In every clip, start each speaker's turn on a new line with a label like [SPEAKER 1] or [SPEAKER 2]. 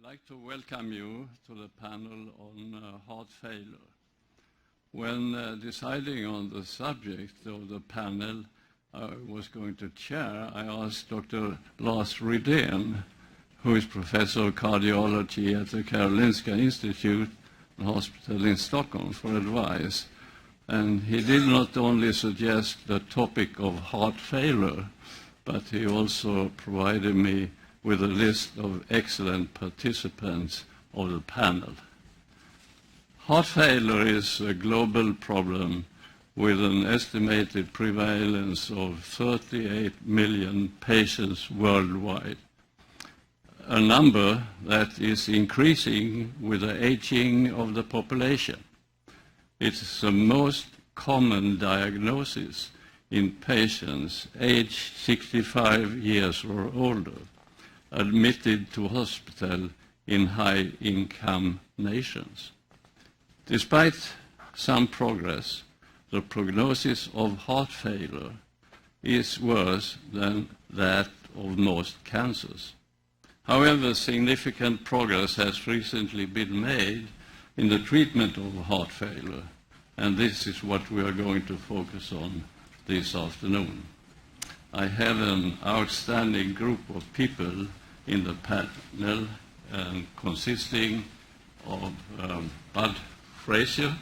[SPEAKER 1] like to welcome you to the panel on heart failure. When deciding on the subject of the panel I was going to chair, I asked Dr. Lars Rydén, who is professor of cardiology at the Karolinska Institute, a hospital in Stockholm, for advice. And he did not only suggest the topic of heart failure, but he also provided me with a list of excellent participants of the panel. Heart failure is a global problem with an estimated prevalence of 38 million patients worldwide, a number that is increasing with the aging of the population. It's the most common diagnosis in patients aged 65 years or older, admitted to hospital in high-income nations. Despite some progress, the prognosis of heart failure is worse than that of most cancers. However, significant progress has recently been made in the treatment of heart failure, and this is what we are going to focus on this afternoon. I have an outstanding group of people in the panel, consisting of Bud Frazier,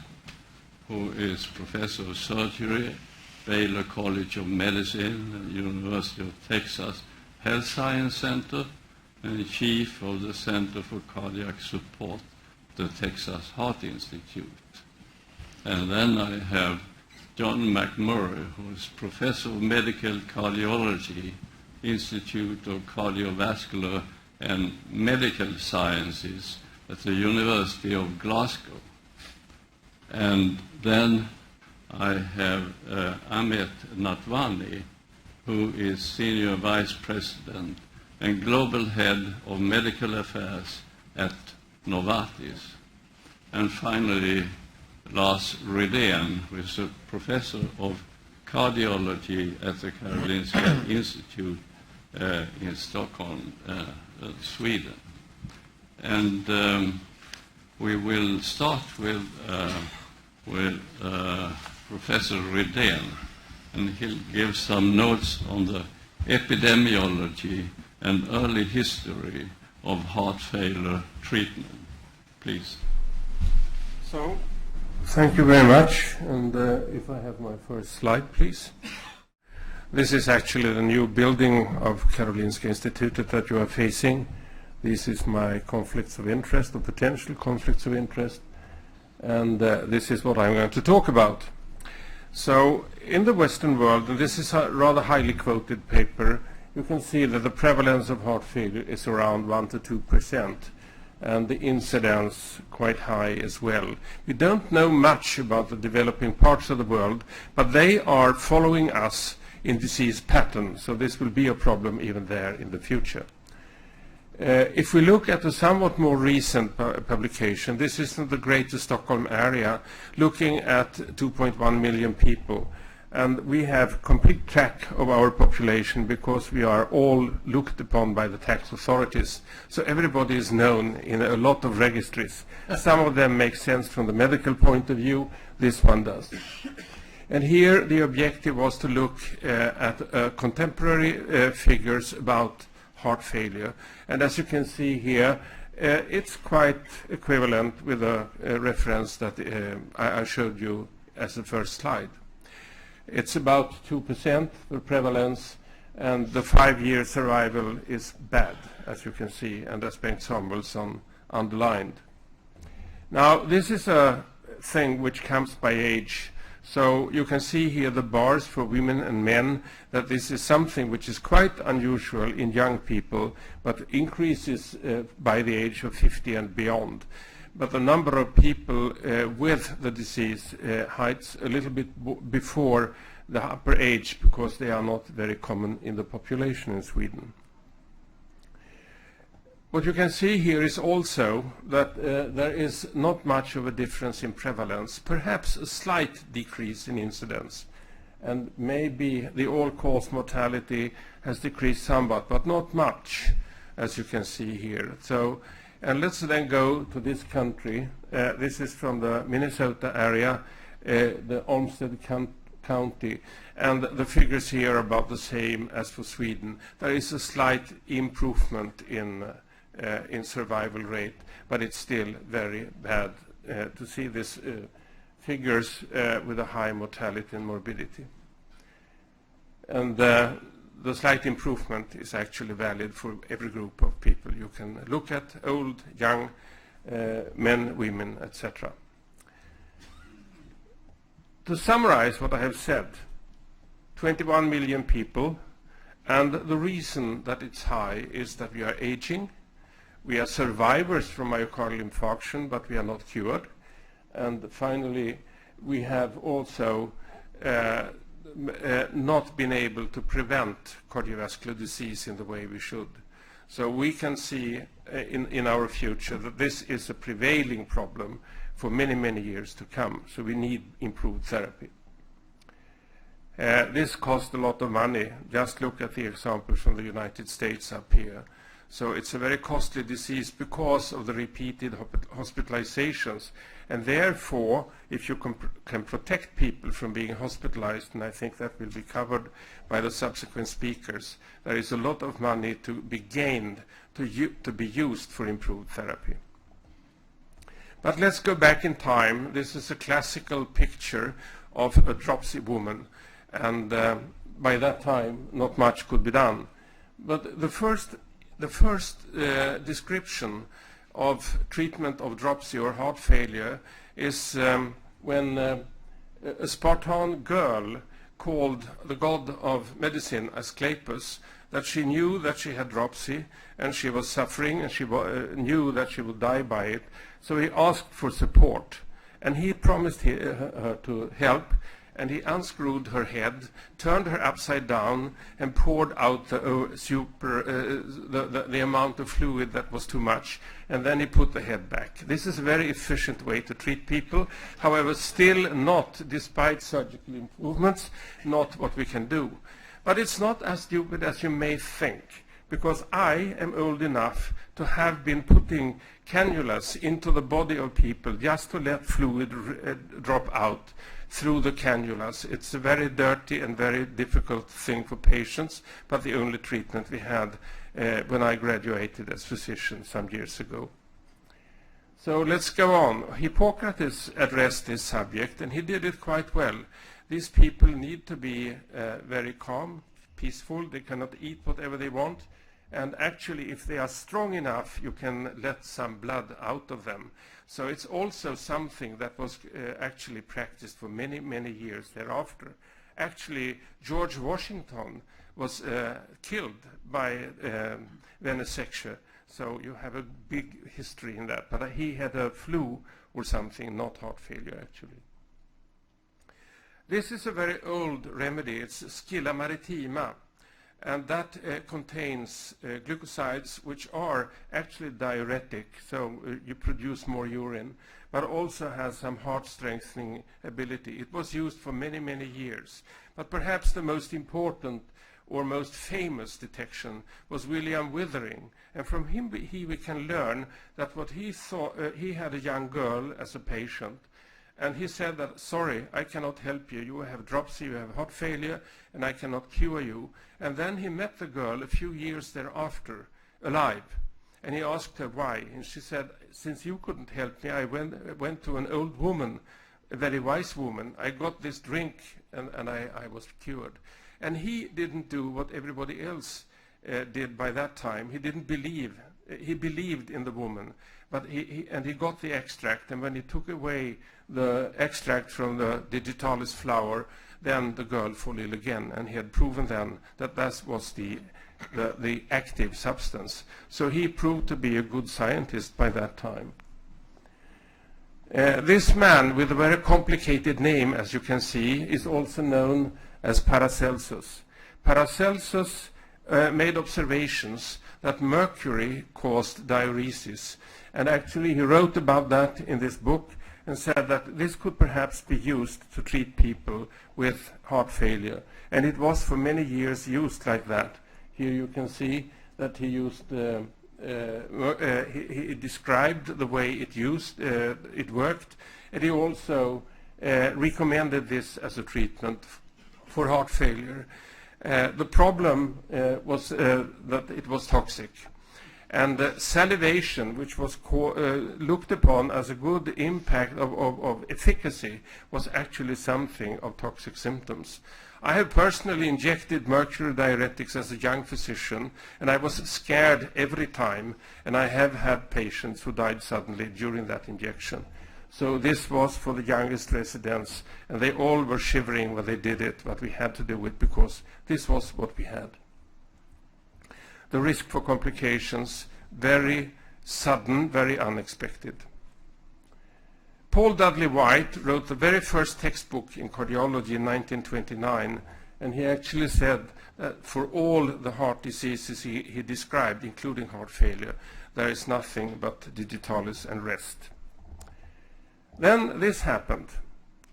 [SPEAKER 1] who is professor of surgery, Baylor College of Medicine, University of Texas Health Science Center, and chief of the Center for Cardiac Support, the Texas Heart Institute. And then I have John McMurray, who is professor of medical cardiology, Institute of Cardiovascular and Medical Sciences at the University of Glasgow. And then I have Ameet Nathwani, who is Senior Vice President and Global Head of Medical Affairs at Novartis. And finally, Lars Rydén, who is a Professor of Cardiology at the Karolinska Institute in Stockholm, Sweden. And we will start with Professor Rydén, and he'll give some notes on the epidemiology and early history of heart failure treatment. Please.
[SPEAKER 2] So, thank you very much. And if I have my first slide, please. This is actually the new building of Karolinska Institute that you are facing. This is my conflicts of interest, or potential conflicts of interest. And this is what I'm going to talk about. So, in the Western world, and this is a rather highly quoted paper, you can see that the prevalence of heart failure is around 1 to 2%, and the incidence quite high as well. We don't know much about the developing parts of the world, but they are following us in disease pattern, so this will be a problem even there in the future. If we look at a somewhat more recent publication, this is in the greater Stockholm area, looking at 2.1 million people. And we have complete track of our population because we are all looked upon by the tax authorities. So everybody is known in a lot of registries. Some of them make sense from the medical point of view. This one does. And here the objective was to look at contemporary figures about heart failure. And as you can see here, it's quite equivalent with a reference that I showed you as the first slide. It's about 2% the prevalence, and the 5-year survival is bad, as you can see, and as Bengt Samuelsson underlined. Now, this is a thing which comes by age. So you can see here the bars for women and men, that this is something which is quite unusual in young people, but increases by the age of 50 and beyond. But the number of people with the disease hides a little bit before the upper age, because they are not very common in the population in Sweden. What you can see here is also that there is not much of a difference in prevalence, perhaps a slight decrease in incidence. And maybe the all-cause mortality has decreased somewhat, but not much, as you can see here. So And let's then go to this country. This is from the Minnesota area, the Olmsted County, and the figures here are about the same as for Sweden. There is a slight improvement in survival rate, but it's still very bad to see these figures with a high mortality and morbidity. And the slight improvement is actually valid for every group of people. You can look at old, young, men, women, etc. To summarize what I have said, 21 million people, and the reason that it's high is that we are aging. We are survivors from myocardial infarction, but we are not cured. And finally, we have also not been able to prevent cardiovascular disease in the way we should. So we can see in our future that this is a prevailing problem for many, many years to come. So we need improved therapy. This costs a lot of money. Just look at the examples from the United States up here. So it's a very costly disease because of the repeated hospitalizations. And therefore, if you can protect people from being hospitalized, and I think that will be covered by the subsequent speakers, there is a lot of money to be gained to be used for improved therapy. But let's go back in time. This is a classical picture of a dropsy woman. And by that time, not much could be done. But the first description of treatment of dropsy or heart failure is when a Spartan girl called the god of medicine, Asclepius, that she knew that she had dropsy and she was suffering and she knew that she would die by it. So he asked for support, and he promised her to help. And he unscrewed her head, turned her upside down, and poured out the amount of fluid that was too much, and then he put the head back. This is a very efficient way to treat people, however, still not, despite surgical improvements, not what we can do. But it's not as stupid as you may think, because I am old enough to have been putting cannulas into the body of people just to let fluid drop out through the cannulas. It's a very dirty and very difficult thing for patients, but the only treatment we had when I graduated as physician some years ago. So let's go on. Hippocrates addressed this subject, and he did it quite well. These people need to be very calm, peaceful. They cannot eat whatever they want. And actually, if they are strong enough, you can let some blood out of them. So it's also something that was actually practiced for many, many years thereafter. Actually, George Washington was killed by venesection. So you have a big history in that. But he had a flu or something, not heart failure, actually. This is a very old remedy. It's Scilla maritima. And that contains glucosides, which are actually diuretic, so you produce more urine, but also has some heart strengthening ability. It was used for many, many years. But perhaps the most important or most famous detection was William Withering. And from him we can learn that what he thought, he had a young girl as a patient, and he said that, sorry, I cannot help you. You have dropsy, you have heart failure, and I cannot cure you. And then he met the girl a few years thereafter, alive. And he asked her why. And she said, since you couldn't help me, I went to an old woman, a very wise woman. I got this drink, and I was cured. And he didn't do what everybody else did by that time. He didn't believe. He believed in the woman. But he got the extract, and when he took away the extract from the digitalis flower, then the girl fell ill again, and he had proven then that that was the active substance. So he proved to be a good scientist by that time. This man with a very complicated name, as you can see, is also known as Paracelsus. Paracelsus made observations that mercury caused diuresis. And actually he wrote about that in this book and said that this could perhaps be used to treat people with heart failure. And it was for many years used like that. Here you can see that he used he described the way it worked, and he also recommended this as a treatment for heart failure. The problem was that it was toxic. And salivation, which was looked upon as a good impact of efficacy, was actually something of toxic symptoms. I have personally injected mercury diuretics as a young physician, and I was scared every time, and I have had patients who died suddenly during that injection. So this was for the youngest residents, and they all were shivering when they did it, but we had to do it because this was what we had. The risk for complications, very sudden, very unexpected. Paul Dudley White wrote the very first textbook in cardiology in 1929, and he actually said that for all the heart diseases he described, including heart failure, there is nothing but digitalis and rest. Then this happened.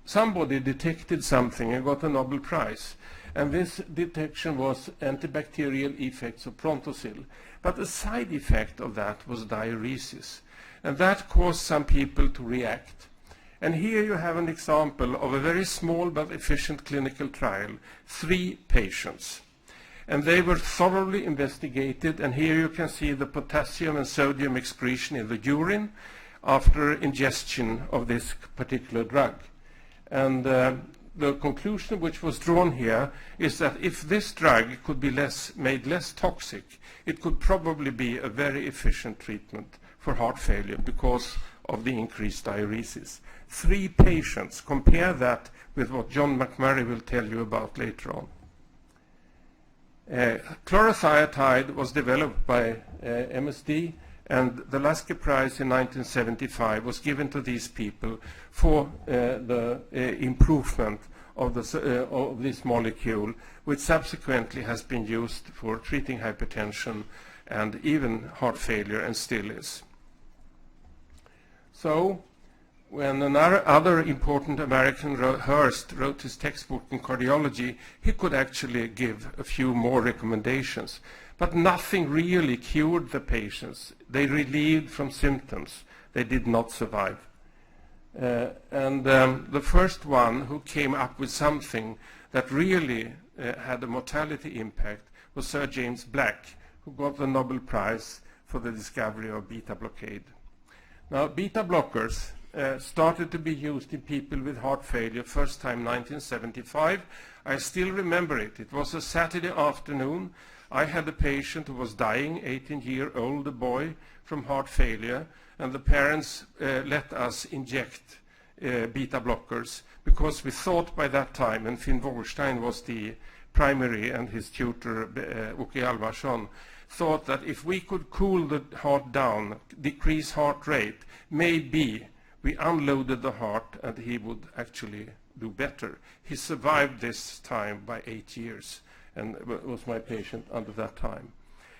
[SPEAKER 2] Somebody detected something and got a Nobel Prize. And this detection was antibacterial effects of Prontosil. But the side effect of that was diuresis. And that caused some people to react. And here you have an example of a very small but efficient clinical trial, 3 patients. And they were thoroughly investigated, and here you can see the potassium and sodium excretion in the urine after ingestion of this particular drug. And the conclusion which was drawn here is that if this drug could be made less toxic, it could probably be a very efficient treatment for heart failure because of the increased diuresis. 3 patients. Compare that with what John McMurray will tell you about later on. Chlorothiazide was developed by MSD, and the Lasker Prize in 1975 was given to these people for the improvement of this molecule, which subsequently has been used for treating hypertension and even heart failure, and still is. So, when another important American, Hurst, wrote his textbook in cardiology, he could actually give a few more recommendations. But nothing really cured the patients. They relieved from symptoms. They did not survive. The first one who came up with something that really had a mortality impact was Sir James Black, who got the Nobel Prize for the discovery of beta blockade. Now, beta blockers started to be used in people with heart failure first time 1975. I still remember it. It was a Saturday afternoon. I had a patient who was dying, 18-year-old boy from heart failure, and the parents let us inject beta blockers because we thought by that time, and Finn Wåhlstein was the primary and his tutor, Åke Alvarsson, thought that if we could cool the heart down, decrease heart rate, maybe we unloaded the heart and he would actually do better. He survived this time by 8 years and was my patient under that time.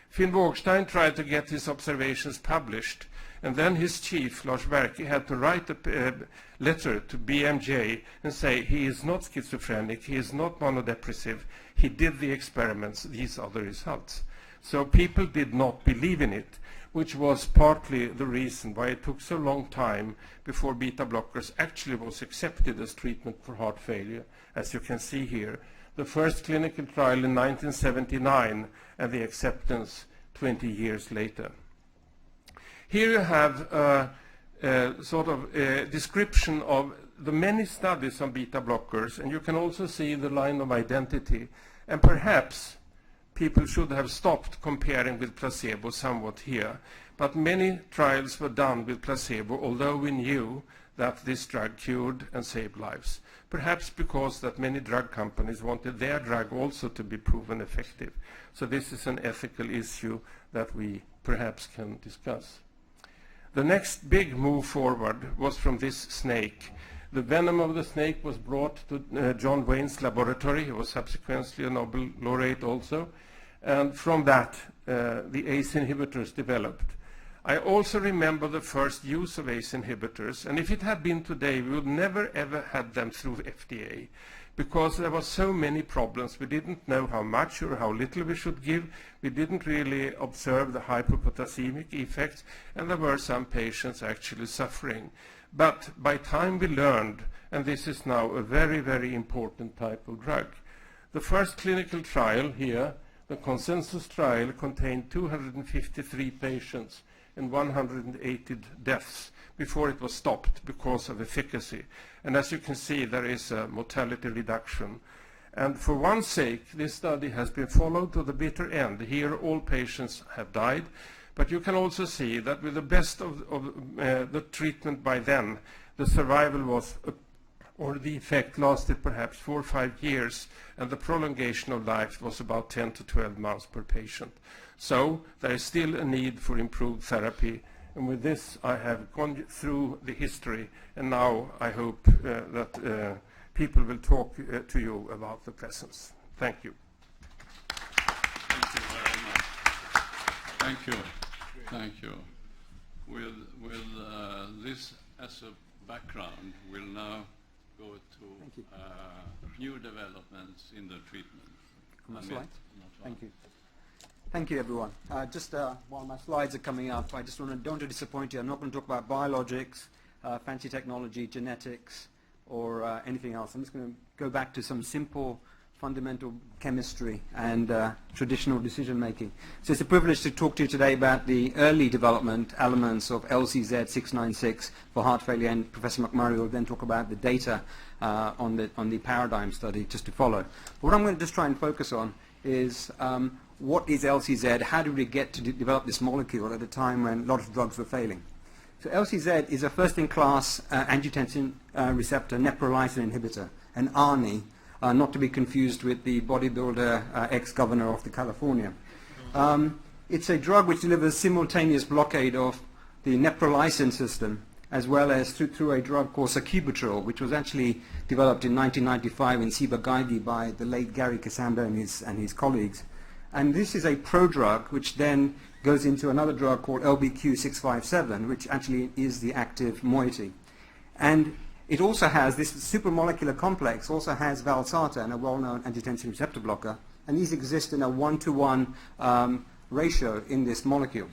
[SPEAKER 2] Finn Wåhlstein tried to get his observations published, and then his chief, Lars, had to write a letter to BMJ and say he is not schizophrenic, he is not monodepressive, he did the experiments, these are the results. So people did not believe in it, which was partly the reason why it took so long time before beta blockers actually was accepted as treatment for heart failure, as you can see here. The first clinical trial in 1979 and the acceptance 20 years later. Here you have a sort of a description of the many studies on beta blockers, and you can also see the line of identity. And perhaps people should have stopped comparing with placebo somewhat here. But many trials were done with placebo, although we knew that this drug cured and saved lives. Perhaps because that many drug companies wanted their drug also to be proven effective. So this is an ethical issue that we perhaps can discuss. The next big move forward was from this snake. The venom of the snake was brought to John Wayne's laboratory. He was subsequently a Nobel Laureate also. And from that, the ACE inhibitors developed. I also remember the first use of ACE inhibitors, and if it had been today, we would never ever had them through FDA, because there were so many problems. We didn't know how much or how little we should give. We didn't really observe the hypopotasemic effects, and there were some patients actually suffering. But by time we learned, and this is now a very, very important type of drug. The first clinical trial here, the consensus trial, contained 253 patients and 180 deaths before it was stopped because of efficacy. And as you can see, there is a mortality reduction. And for one's sake, this study has been followed to the bitter end. Here, all patients have died. But you can also see that with the best of the treatment by then, the survival was, or the effect lasted perhaps 4 or 5 years, and the prolongation of life was about 10 to 12 months per patient. So there is still a need for improved therapy. And with this, I have gone through the history, and now I hope that people will talk to you about the presence. Thank you.
[SPEAKER 1] Thank you very much. Thank you. Thank you. With this as a background, we'll now go to new developments in the treatment.
[SPEAKER 3] Thank you. Thank you, everyone. While my slides are coming up, I just don't want to disappoint you. I'm not going to talk about biologics, fancy technology, genetics, or anything else. I'm just going to go back to some simple fundamental chemistry and traditional decision making. So it's a privilege to talk to you today about the early development elements of LCZ696 for heart failure, and Professor McMurray will then talk about the data on the paradigm study just to follow. But what I'm going to just try and focus on is what is LCZ, how did we get to develop this molecule at a time when a lot of drugs were failing. So LCZ is a first-in-class angiotensin receptor neprilysin inhibitor, an ARNI, not to be confused with the bodybuilder ex-governor of California. It's a drug which delivers simultaneous blockade of the neprilysin system as well as through a drug called sacubitril, which was actually developed in 1995 in Ciba-Geigy by the late Gary Cassandra and his colleagues. And this is a prodrug which then goes into another drug called LBQ657, which actually is the active moiety. And it also has, this supramolecular complex also has valsartan, a well-known angiotensin receptor blocker, and these exist in a 1-to-1 ratio in this molecule.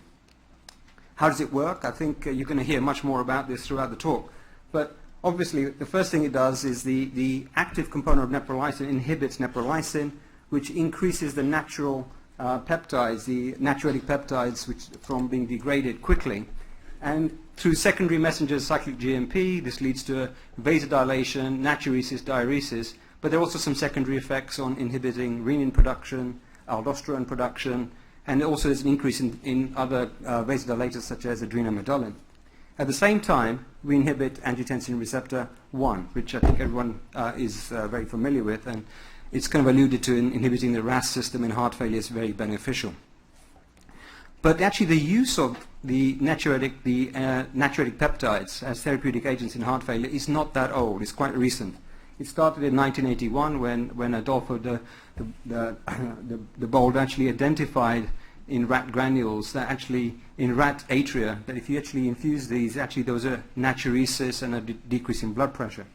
[SPEAKER 3] How does it work? I think you're going to hear much more about this throughout the talk. But obviously, the first thing it does is the active component of neprilysin inhibits neprilysin, which increases the natural peptides, the natriuretic peptides, which from being degraded quickly. And through secondary messengers, cyclic GMP, this leads to vasodilation, natriuresis, diuresis, but there are also some secondary effects on inhibiting renin production, aldosterone production, and also there's an increase in other vasodilators such as adrenomedulin. At the same time, we inhibit angiotensin receptor 1, which I think everyone is very familiar with, and it's kind of alluded to in inhibiting the RAS system in heart failure is very beneficial. But actually the use of the natriuretic peptides as therapeutic agents in heart failure is not that old. It's quite recent. It started in 1981 when Adolfo de Bold actually identified in rat granules that actually in rat atria that if you actually infuse these, actually there was a natriuresis and a decrease in blood pressure.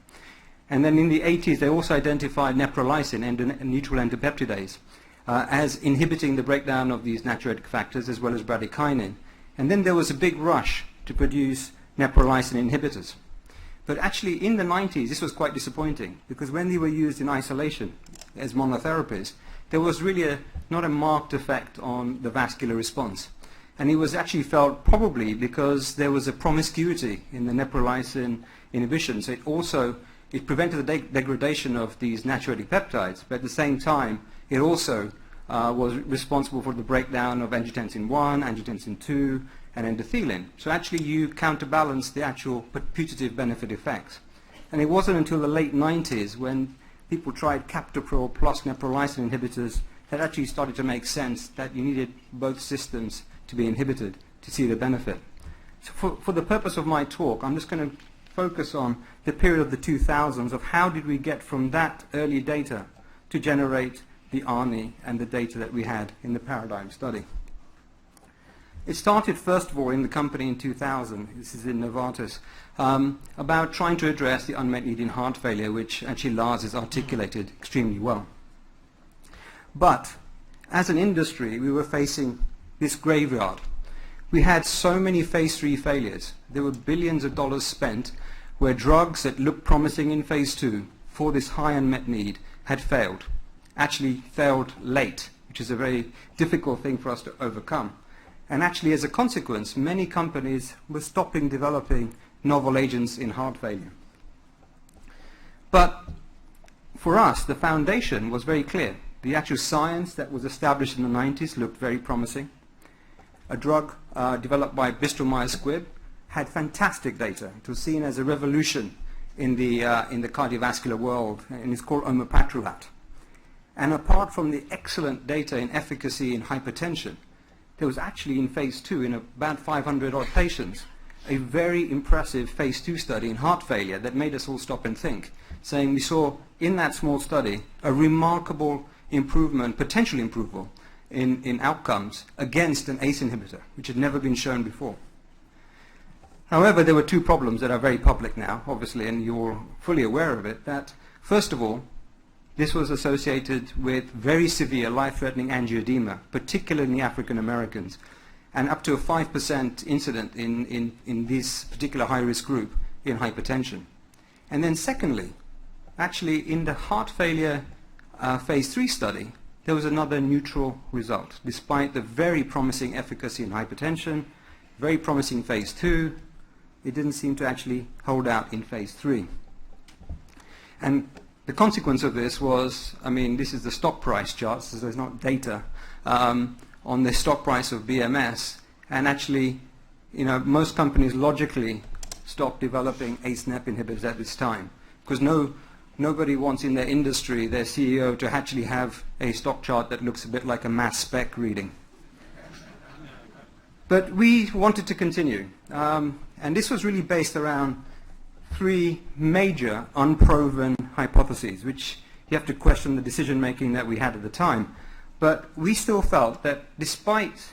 [SPEAKER 3] And then in the 80s they also identified neprilysin and neutral endopeptidase as inhibiting the breakdown of these natriuretic factors as well as bradykinin. And then there was a big rush to produce neprilysin inhibitors. But actually in the 90s this was quite disappointing, because when they were used in isolation as monotherapies, there was really not a marked effect on the vascular response. And it was actually felt probably because there was a promiscuity in the neprilysin inhibition. So it prevented the degradation of these natriuretic peptides, but at the same time it also was responsible for the breakdown of angiotensin 1, angiotensin 2, and endothelin. So actually you counterbalance the actual putative benefit effects. And it wasn't until the late 90s when people tried captopril plus neprilysin inhibitors that actually started to make sense that you needed both systems to be inhibited to see the benefit. So for the purpose of my talk, I'm just going to focus on the period of the 2000s of how did we get from that early data to generate the ARNI and the data that we had in the paradigm study. It started, first of all, in the company in 2000, this is in Novartis, about trying to address the unmet need in heart failure, which actually Lars has articulated extremely well. But as an industry, we were facing this graveyard. We had so many phase 3 failures. There were billions of dollars spent where drugs that looked promising in phase 2 for this high unmet need had failed, actually failed late, which is a very difficult thing for us to overcome. And actually, as a consequence, many companies were stopping developing novel agents in heart failure. But for us, the foundation was very clear. The actual science that was established in the 90s looked very promising. A drug developed by Bristol Myers Squibb had fantastic data. It was seen as a revolution in the cardiovascular world, and it's called omopatrolat. And apart from the excellent data in efficacy in hypertension, there was actually in phase 2, in about 500 odd patients, a very impressive phase 2 study in heart failure that made us all stop and think, saying we saw in that small study a remarkable improvement, potential improvement in outcomes against an ACE inhibitor, which had never been shown before. However, there were two problems that are very public now, obviously, and you're fully aware of it, that first of all, this was associated with very severe life-threatening angioedema, particularly in the African Americans, and up to a 5% incident in this particular high-risk group in hypertension. And then secondly, actually in the heart failure phase 3 study, there was another neutral result. Despite the very promising efficacy in hypertension, very promising phase 2, it didn't seem to actually hold out in phase 3. And the consequence of this was, I mean, this is the stock price chart, so there's not data on the stock price of BMS, and actually, you know, most companies logically stopped developing ACE/NAP inhibitors at this time, because nobody wants in their industry, their CEO, to actually have a stock chart that looks a bit like a mass spec reading. But we wanted to continue, and this was really based around three major unproven hypotheses, which you have to question the decision-making that we had at the time. But we still felt that despite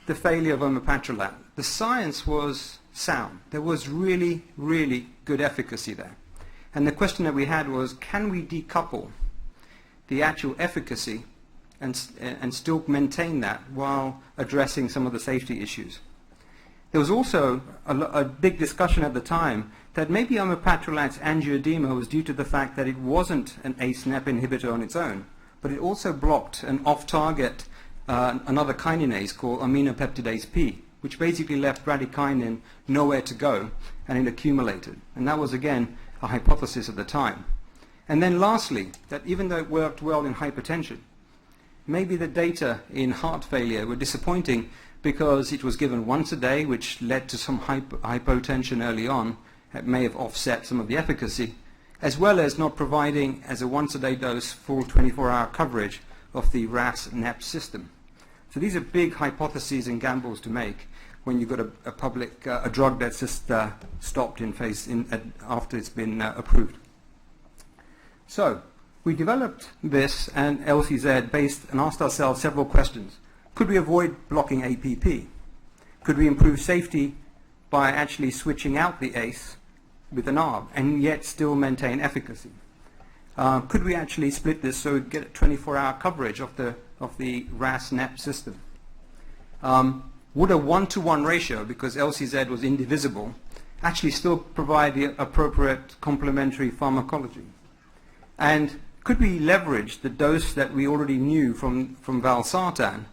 [SPEAKER 3] the failure of omopatrolat, the science was sound. There was really, really good efficacy there. And the question that we had was, can we decouple the actual efficacy and still maintain that while addressing some of the safety issues? There was also a big discussion at the time that maybe omopatrolat's angioedema was due to the fact that it wasn't an ACE/NAP inhibitor on its own, but it also blocked an off-target, another kinase called aminopeptidase P, which basically left bradykinin nowhere to go, and it accumulated. And that was, again, a hypothesis at the time. And then lastly, that even though it worked well in hypertension, maybe the data in heart failure were disappointing because it was given once a day, which led to some hypotension early on. It may have offset some of the efficacy, as well as not providing, as a once-a-day dose, full 24-hour coverage of the RAS/NAP system. So these are big hypotheses and gambles to make when you've got a drug that's just stopped after it's been approved. So we developed this and LCZ based and asked ourselves several questions. Could we avoid blocking APP? Could we improve safety by actually switching out the ACE with an ARB and yet still maintain efficacy? Could we actually split this so we get a 24-hour coverage of the RAS/NAP system? Would a 1-to-1 ratio, because LCZ was indivisible, actually still provide the appropriate complementary pharmacology? And could we leverage the dose that we already knew from valsartan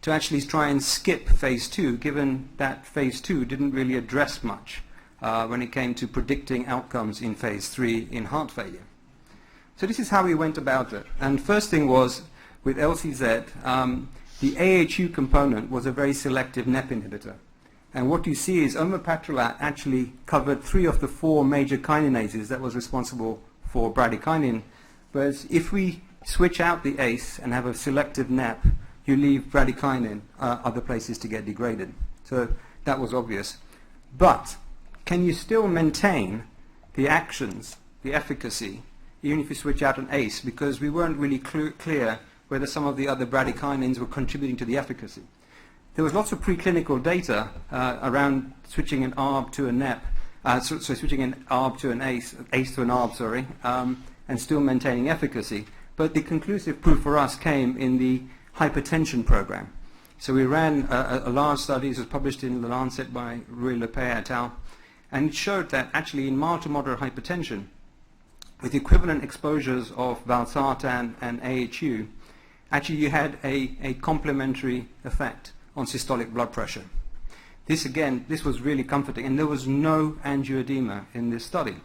[SPEAKER 3] to actually try and skip phase 2, given that phase 2 didn't really address much when it came to predicting outcomes in phase 3 in heart failure? So this is how we went about it. And first thing was, with LCZ, the AHU component was a very selective NEP inhibitor. And what you see is omopatrolat actually covered 3 of the 4 major kinases that was responsible for bradykinin. Whereas if we switch out the ACE and have a selective NAP, you leave bradykinin other places to get degraded. So that was obvious. But can you still maintain the actions, the efficacy, even if you switch out an ACE? Because we weren't really clear whether some of the other bradykinins were contributing to the efficacy. there was lots of preclinical data around switching an ARB to a NEP, so switching an ARB to an ACE to an ARB, sorry, and still maintaining efficacy. But the conclusive proof for us came in the hypertension program. So we ran a large study. It was published in The Lancet by Rui Lepay et al. And it showed that actually in mild to moderate hypertension, with equivalent exposures of valsartan and AHU, actually you had a complementary effect on systolic blood pressure. This was really comforting, and there was no angioedema in this study.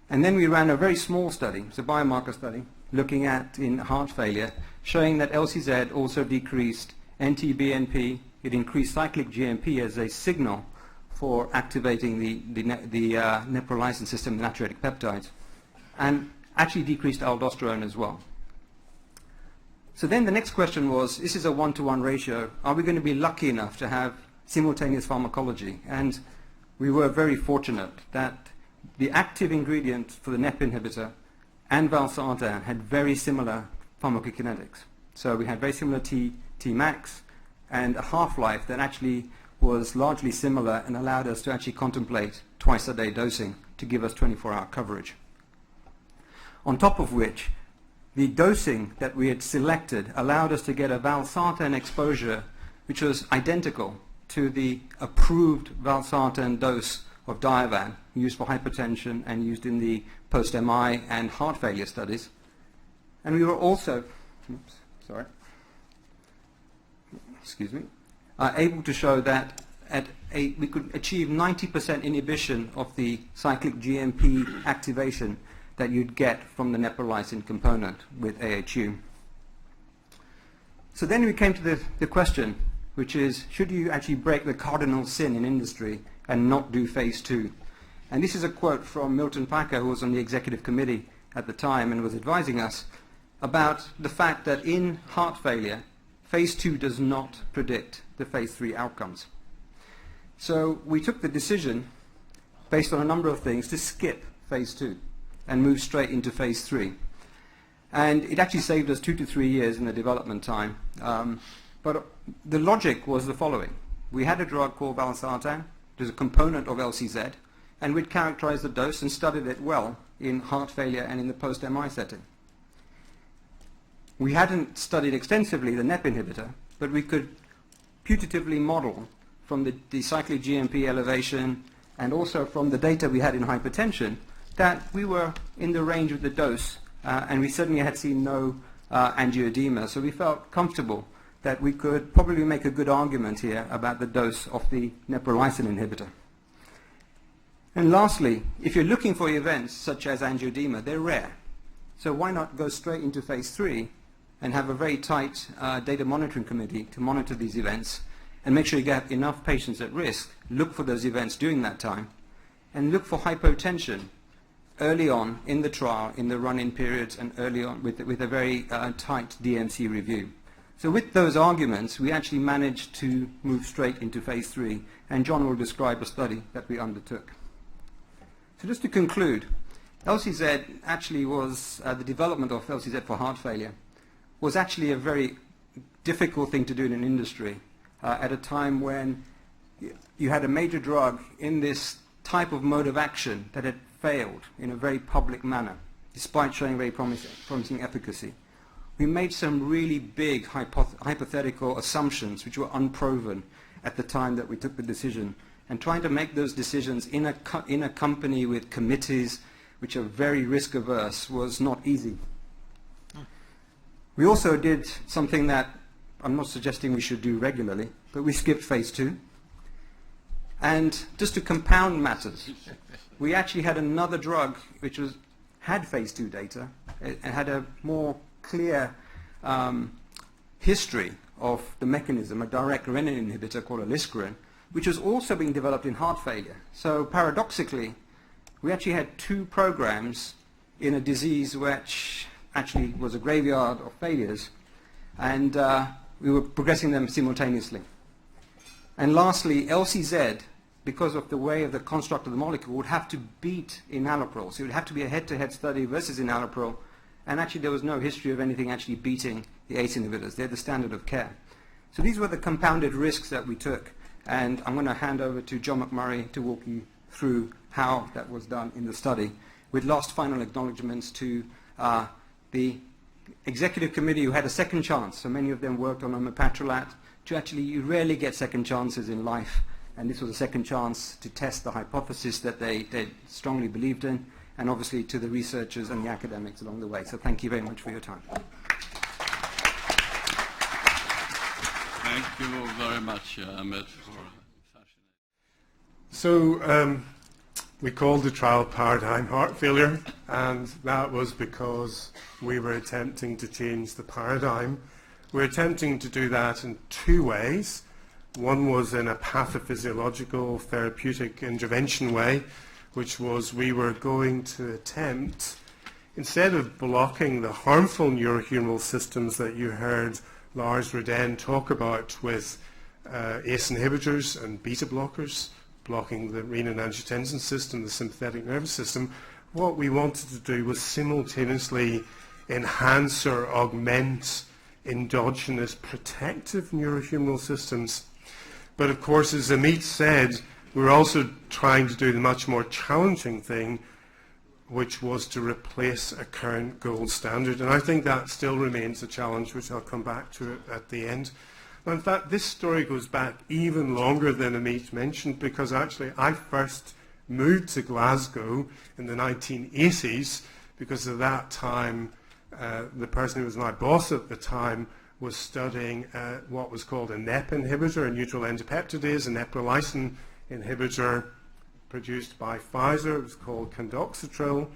[SPEAKER 3] And then we ran a very small study, it's a biomarker study, looking at in heart failure, showing that LCZ also decreased NT-BNP, it increased cyclic GMP as a signal for activating the neprilysin system, the natriuretic peptides, and actually decreased aldosterone as well. So then the next question was, this is a 1-to-1 ratio, are we going to be lucky enough to have simultaneous pharmacology? And we were very fortunate that the active ingredient for the NEP inhibitor and valsartan had very similar pharmacokinetics. So we had very similar Tmax and a half-life that actually was largely similar and allowed us to actually contemplate twice-a-day dosing to give us 24-hour coverage. On top of which, the dosing that we had selected allowed us to get a valsartan exposure which was identical to the approved valsartan dose of Diovan used for hypertension and used in the post-MI and heart failure studies. And we were also, able to show that we could achieve 90% inhibition of the cyclic GMP activation that you'd get from the neprilysin component with AHU. So then we came to the question, which is, should you actually break the cardinal sin in industry and not do phase 2? And this is a quote from Milton Packer, who was on the executive committee at the time and was advising us about the fact that in heart failure, phase 2 does not predict the phase 3 outcomes. So we took the decision, based on a number of things, to skip phase 2 and move straight into phase 3. And it actually saved us 2 to 3 years in the development time. But the logic was the following. We had a drug called valsartan, which is a component of LCZ, and we'd characterized the dose and studied it well in heart failure and in the post-MI setting. We hadn't studied extensively the NEP inhibitor, but we could putatively model from the cyclic GMP elevation and also from the data we had in hypertension that we were in the range of the dose, and we certainly had seen no angioedema. So we felt comfortable that we could probably make a good argument here about the dose of the neprilysin inhibitor. And lastly, if you're looking for events such as angioedema, they're rare. So why not go straight into phase 3 and have a very tight data monitoring committee to monitor these events and make sure you get enough patients at risk, look for those events during that time, and look for hypotension early on in the trial, in the run-in periods, and early on with a very tight DMC review. So with those arguments, we actually managed to move straight into phase 3, and John will describe a study that we undertook. So just to conclude, LCZ actually was, the development of LCZ for heart failure was actually a very difficult thing to do in an industry at a time when you had a major drug in this type of mode of action that had failed in a very public manner, despite showing very promising efficacy. We made some really big hypothetical assumptions which were unproven at the time that we took the decision, and trying to make those decisions in a company with committees which are very risk averse was not easy. We also did something that I'm not suggesting we should do regularly, but we skipped phase 2. And just to compound matters, we actually had another drug which had phase 2 data. It had a more clear history of the mechanism, a direct renin inhibitor called aliskiren, which was also being developed in heart failure. So paradoxically, we actually had 2 programs in a disease which actually was a graveyard of failures, and we were progressing them simultaneously. And lastly, LCZ, because of the way of the construct of the molecule, would have to beat enalapril. So it would have to be a head-to-head study versus enalapril, and actually there was no history of anything actually beating the ACE inhibitors. They're the standard of care. So these were the compounded risks that we took, and I'm going to hand over to John McMurray to walk you through how that was done in the study, with last final acknowledgements to the executive committee who had a second chance. So many of them worked on omapatrolat. To actually, you rarely get second chances in life, and this was a second chance to test the hypothesis that they strongly believed in, and obviously to the researchers and the academics along the way. So thank you very much for your time.
[SPEAKER 1] Thank you very much, Ameet, for fascinating.
[SPEAKER 2] So we called the trial Paradigm Heart Failure, and that was because we were attempting to change the paradigm. We're attempting to do that in two ways. One was in a pathophysiological therapeutic intervention way, which was we were going to attempt, instead of blocking the harmful neurohumoral systems that you heard Lars Rydén talk about with ACE inhibitors and beta blockers, blocking the renin-angiotensin system, the sympathetic nervous system, what we wanted to do was simultaneously enhance or augment endogenous protective neurohumoral systems. But of course, as Ameet said, we're also trying to do the much more challenging thing, which was to replace a current gold standard. And I think that still remains a challenge, which I'll come back to at the end. And in fact, this story goes back even longer than Ameet mentioned, because actually I first moved to Glasgow in the 1980s, because at that time, the person who was my boss at the time was studying what was called a NEP inhibitor, a neutral endopeptidase, a neprilysin inhibitor produced by Pfizer. It was called condoxetril.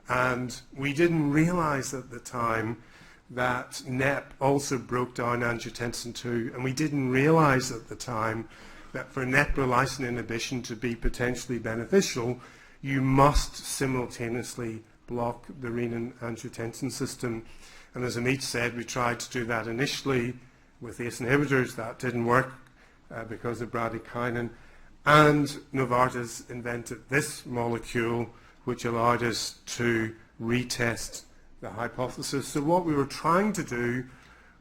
[SPEAKER 2] And we didn't realize at the time that NEP also broke down angiotensin II. And we didn't realize at the time that for neprilysin inhibition to be potentially beneficial, you must simultaneously block the renin-angiotensin system. And as Ameet said, we tried to do that initially with ACE inhibitors. That didn't work because of bradykinin. And Novartis invented this molecule, which allowed us to retest the hypothesis. So what we were trying to do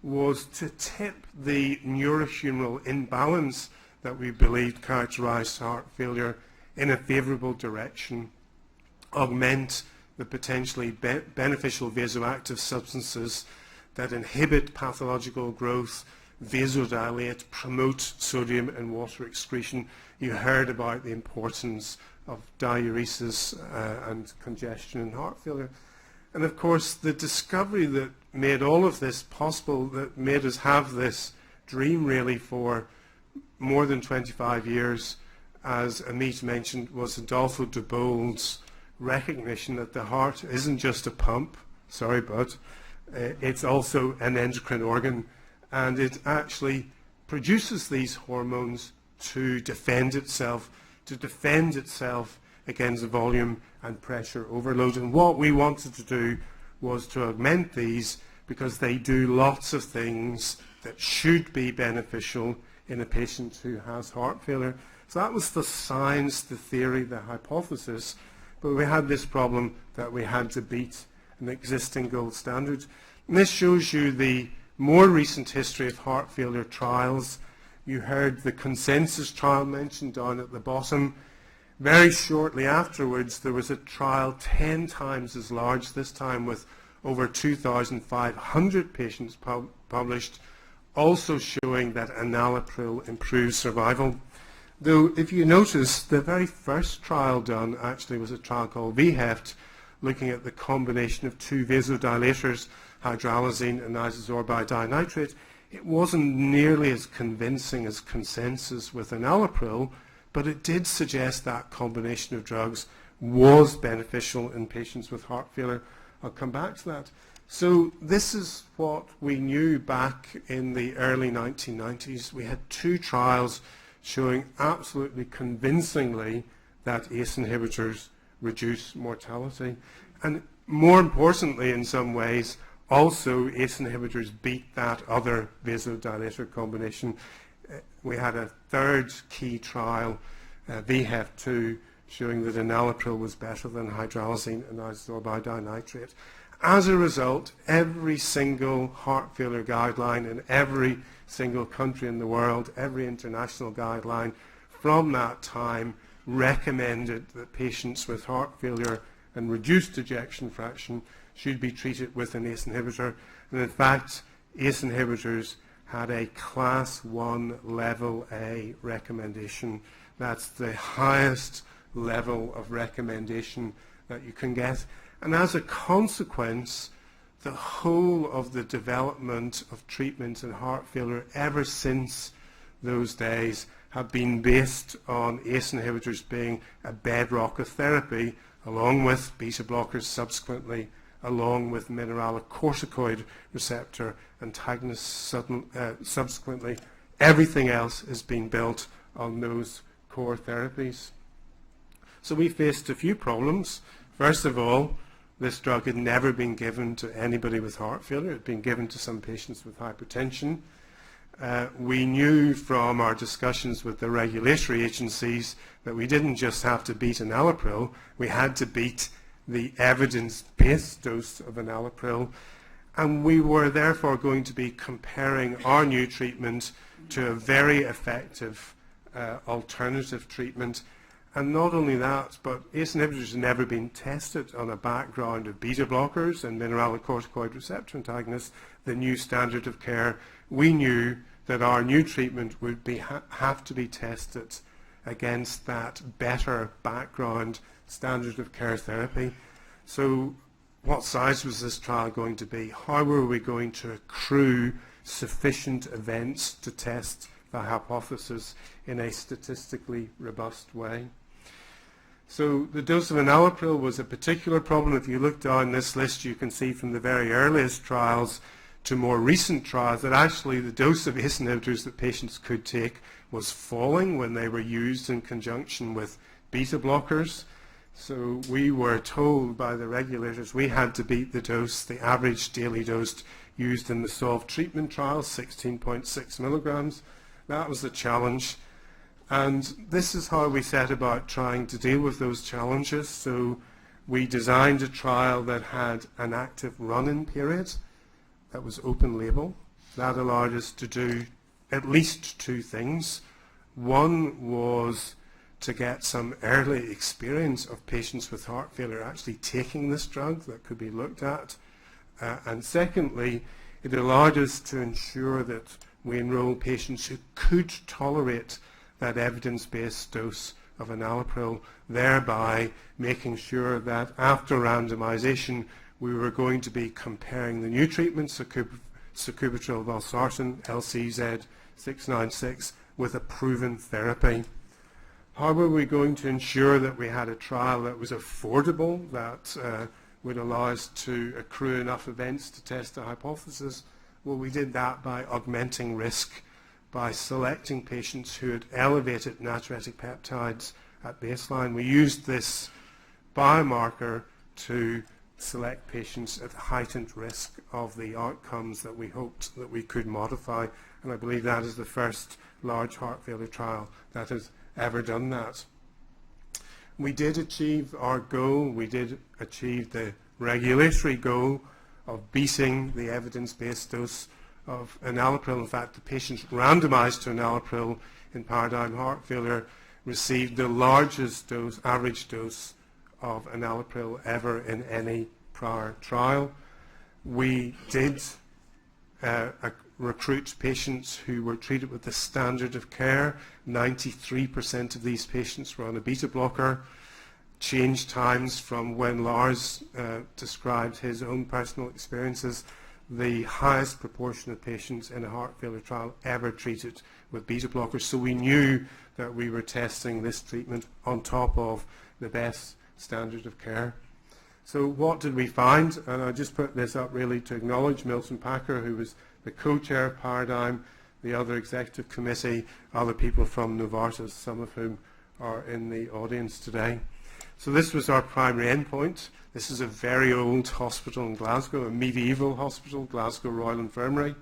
[SPEAKER 2] was to tip the neurohumoral imbalance that we believed characterized heart failure in a favorable direction, augment the potentially beneficial vasoactive substances that inhibit pathological growth, vasodilate, promote sodium and water excretion. You heard about the importance of diuresis and congestion in heart failure. And of course, the discovery that made all of this possible, that made us have this dream really for more than 25 years, as Ameet mentioned, was Adolfo de Boll's recognition that the heart isn't just a pump, sorry, but it's also an endocrine organ, and it actually produces these hormones to defend itself against volume and pressure overload. And what we wanted to do was to augment these, because they do lots of things that should be beneficial in a patient who has heart failure. So that was the science, the theory, the hypothesis. But we had this problem that we had to beat an existing gold standard. And this shows you the more recent history of heart failure trials. You heard the consensus trial mentioned down at the bottom. Very shortly afterwards, there was a trial 10 times as large, this time with over 2,500 patients published, also showing that enalapril improves survival. Though, if you notice, the very first trial done actually was a trial called VHEFT, looking at the combination of two vasodilators, hydralazine and isosorbide dinitrate. It wasn't nearly as convincing as consensus with enalapril, but it did suggest that combination of drugs was beneficial in patients with heart failure. I'll come back to that. So this is what we knew back in the early 1990s. We had two trials showing absolutely convincingly that ACE inhibitors reduce mortality. And more importantly, in some ways, also ACE inhibitors beat that other vasodilator combination. We had a third key trial, VHEF2, showing that enalapril was better than hydralazine and isosorbide dinitrate. As a result, every single heart failure guideline in every single country in the world, every international guideline from that time recommended that patients with heart failure and reduced ejection fraction should be treated with an ACE inhibitor. And in fact, ACE inhibitors had a class 1 level A recommendation. That's the highest level of recommendation that you can get. And as a consequence, the whole of the development of treatment in heart failure ever since those days have been based on ACE inhibitors being a bedrock of therapy, along with beta blockers subsequently, along with mineralocorticoid receptor antagonists subsequently. Everything else has been built on those core therapies. So we faced a few problems. First of all, this drug had never been given to anybody with heart failure. It had been given to some patients with hypertension. We knew from our discussions with the regulatory agencies that we didn't just have to beat enalapril, we had to beat the evidence-based dose of enalapril, and we were therefore going to be comparing our new treatment to a very effective alternative treatment. And not only that, but ACE inhibitors have never been tested on a background of beta blockers and mineralocorticoid receptor antagonists, the new standard of care. We knew that our new treatment would have to be tested against that better background standard of care therapy. So what size was this trial going to be? How were we going to accrue sufficient events to test the hypothesis in a statistically robust way? So the dose of enalapril was a particular problem. If you look down this list, you can see from the very earliest trials to more recent trials that actually the dose of ACE inhibitors that patients could take was falling when they were used in conjunction with beta blockers. So we were told by the regulators we had to beat the dose, the average daily dose used in the SOLVE treatment trial, 16.6 milligrams. That was the challenge. And this is how we set about trying to deal with those challenges. So we designed a trial that had an active run-in period that was open label. That allowed us to do at least two things. One was to get some early experience of patients with heart failure actually taking this drug that could be looked at. And secondly, it allowed us to ensure that we enroll patients who could tolerate that evidence-based dose of enalapril, thereby making sure that after randomization we were going to be comparing the new treatment, sacubitril valsartan, LCZ696, with a proven therapy. How were we going to ensure that we had a trial that was affordable, that would allow us to accrue enough events to test a hypothesis? Well, we did that by augmenting risk, by selecting patients who had elevated natriuretic peptides at baseline. We used this biomarker to select patients at heightened risk of the outcomes that we hoped that we could modify, and I believe that is the first large heart failure trial that has ever done that. We did achieve our goal. We did achieve the regulatory goal of beating the evidence-based dose of enalapril. In fact, the patients randomized to enalapril in Paradigm Heart Failure received the largest dose, average dose of enalapril ever in any prior trial. We did recruit patients who were treated with the standard of care. 93% of these patients were on a beta blocker. Change times from when Lars described his own personal experiences, the highest proportion of patients in a heart failure trial ever treated with beta blockers. So we knew that we were testing this treatment on top of the best standard of care. So what did we find? And I just put this up really to acknowledge Milton Packer, who was the co-chair of Paradigm, the other executive committee, other people from Novartis, some of whom are in the audience today. So this was our primary endpoint. This is a very old hospital in Glasgow, a medieval hospital, Glasgow Royal Infirmary.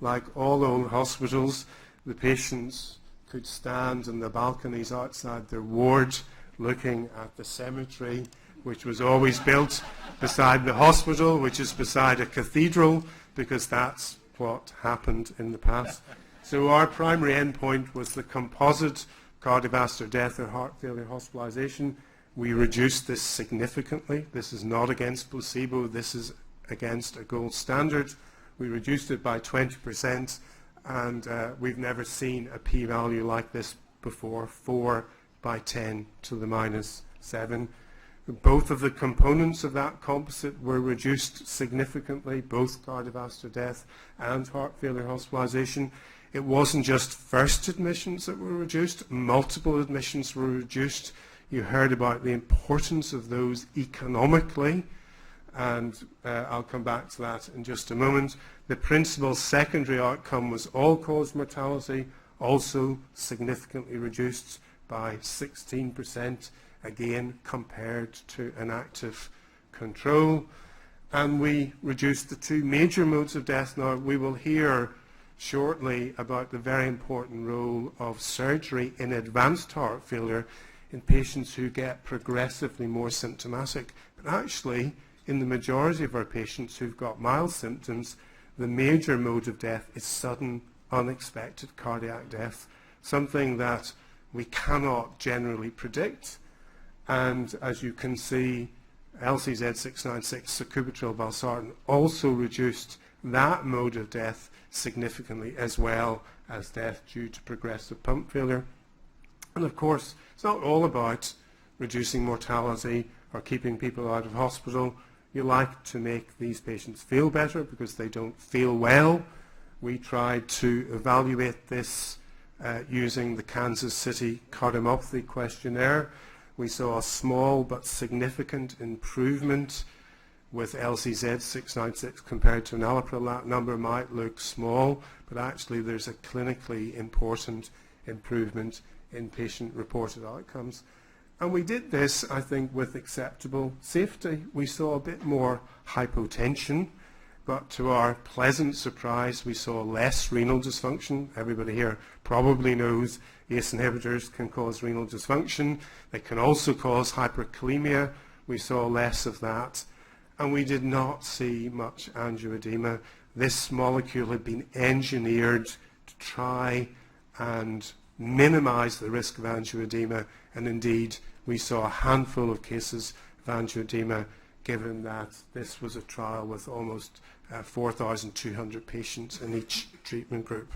[SPEAKER 2] Like all old hospitals, the patients could stand in the balconies outside their ward looking at the cemetery which was always built beside the hospital, which is beside a cathedral, because that's what happened in the past. So our primary endpoint was the composite cardiovascular death or heart failure hospitalization. We reduced this significantly. This is not against placebo. This is against a gold standard. We reduced it by 20%, and we've never seen a p-value like this before, 4 by 10 to the minus 7. Both of the components of that composite were reduced significantly, both cardiovascular death and heart failure hospitalization. It wasn't just first admissions that were reduced, multiple admissions were reduced. You heard about the importance of those economically, and I'll come back to that in just a moment. The principal secondary outcome was all-cause mortality, also significantly reduced by 16%, again compared to an active control. And we reduced the two major modes of death. Now, we will hear shortly about the very important role of surgery in advanced heart failure in patients who get progressively more symptomatic. But actually, in the majority of our patients who've got mild symptoms, the major mode of death is sudden, unexpected cardiac death, something that we cannot generally predict. And as you can see, LCZ696, sacubitril valsartan, also reduced that mode of death significantly, as well as death due to progressive pump failure. And of course, it's not all about reducing mortality or keeping people out of hospital. You like to make these patients feel better because they don't feel well. We tried to evaluate this using the Kansas City Cardiomyopathy Questionnaire. We saw a small but significant improvement with LCZ696 compared to enalapril. That number might look small, but actually there's a clinically important improvement in patient-reported outcomes. And we did this, I think, with acceptable safety. We saw a bit more hypotension, but to our pleasant surprise, we saw less renal dysfunction. Everybody here probably knows ACE inhibitors can cause renal dysfunction. They can also cause hyperkalemia. We saw less of that. And we did not see much angioedema. This molecule had been engineered to try and minimize the risk of angioedema, and indeed we saw a handful of cases of angioedema, given that this was a trial with almost 4,200 patients in each treatment group.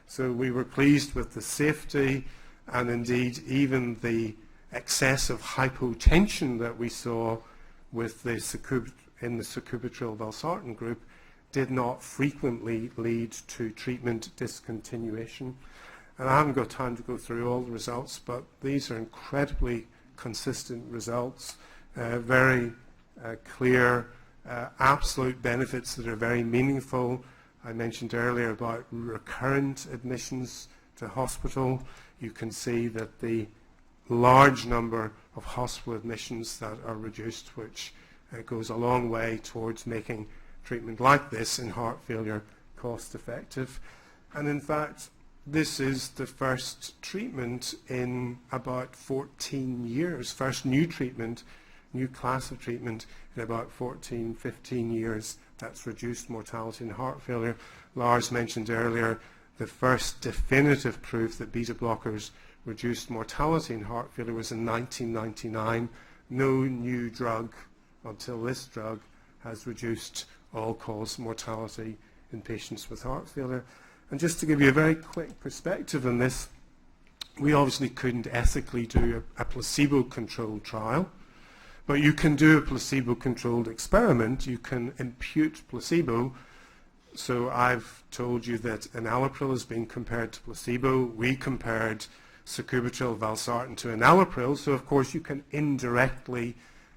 [SPEAKER 2] So we were pleased with the safety, and indeed even the excessive hypotension that we saw with the in the sacubitril valsartan group did not frequently lead to treatment discontinuation. And I haven't got time to go through all the results, but these are incredibly consistent results, very clear, absolute benefits that are very meaningful. I mentioned earlier about recurrent admissions to hospital. You can see that the large number of hospital admissions that are reduced, which goes a long way towards making treatment like this in heart failure cost effective. And in fact, this is the first treatment in about 14 years, first new treatment, new class of treatment in about 14, 15 years that's reduced mortality in heart failure. Lars mentioned earlier the first definitive proof that beta blockers reduced mortality in heart failure was in 1999. No new drug until this drug has reduced all-cause mortality in patients with heart failure. And just to give you a very quick perspective on this, we obviously couldn't ethically do a placebo-controlled trial, but you can do a placebo-controlled experiment. You can impute placebo. So I've told you that enalapril has been compared to placebo. We compared sacubitril valsartan to enalapril, so of course you can indirectly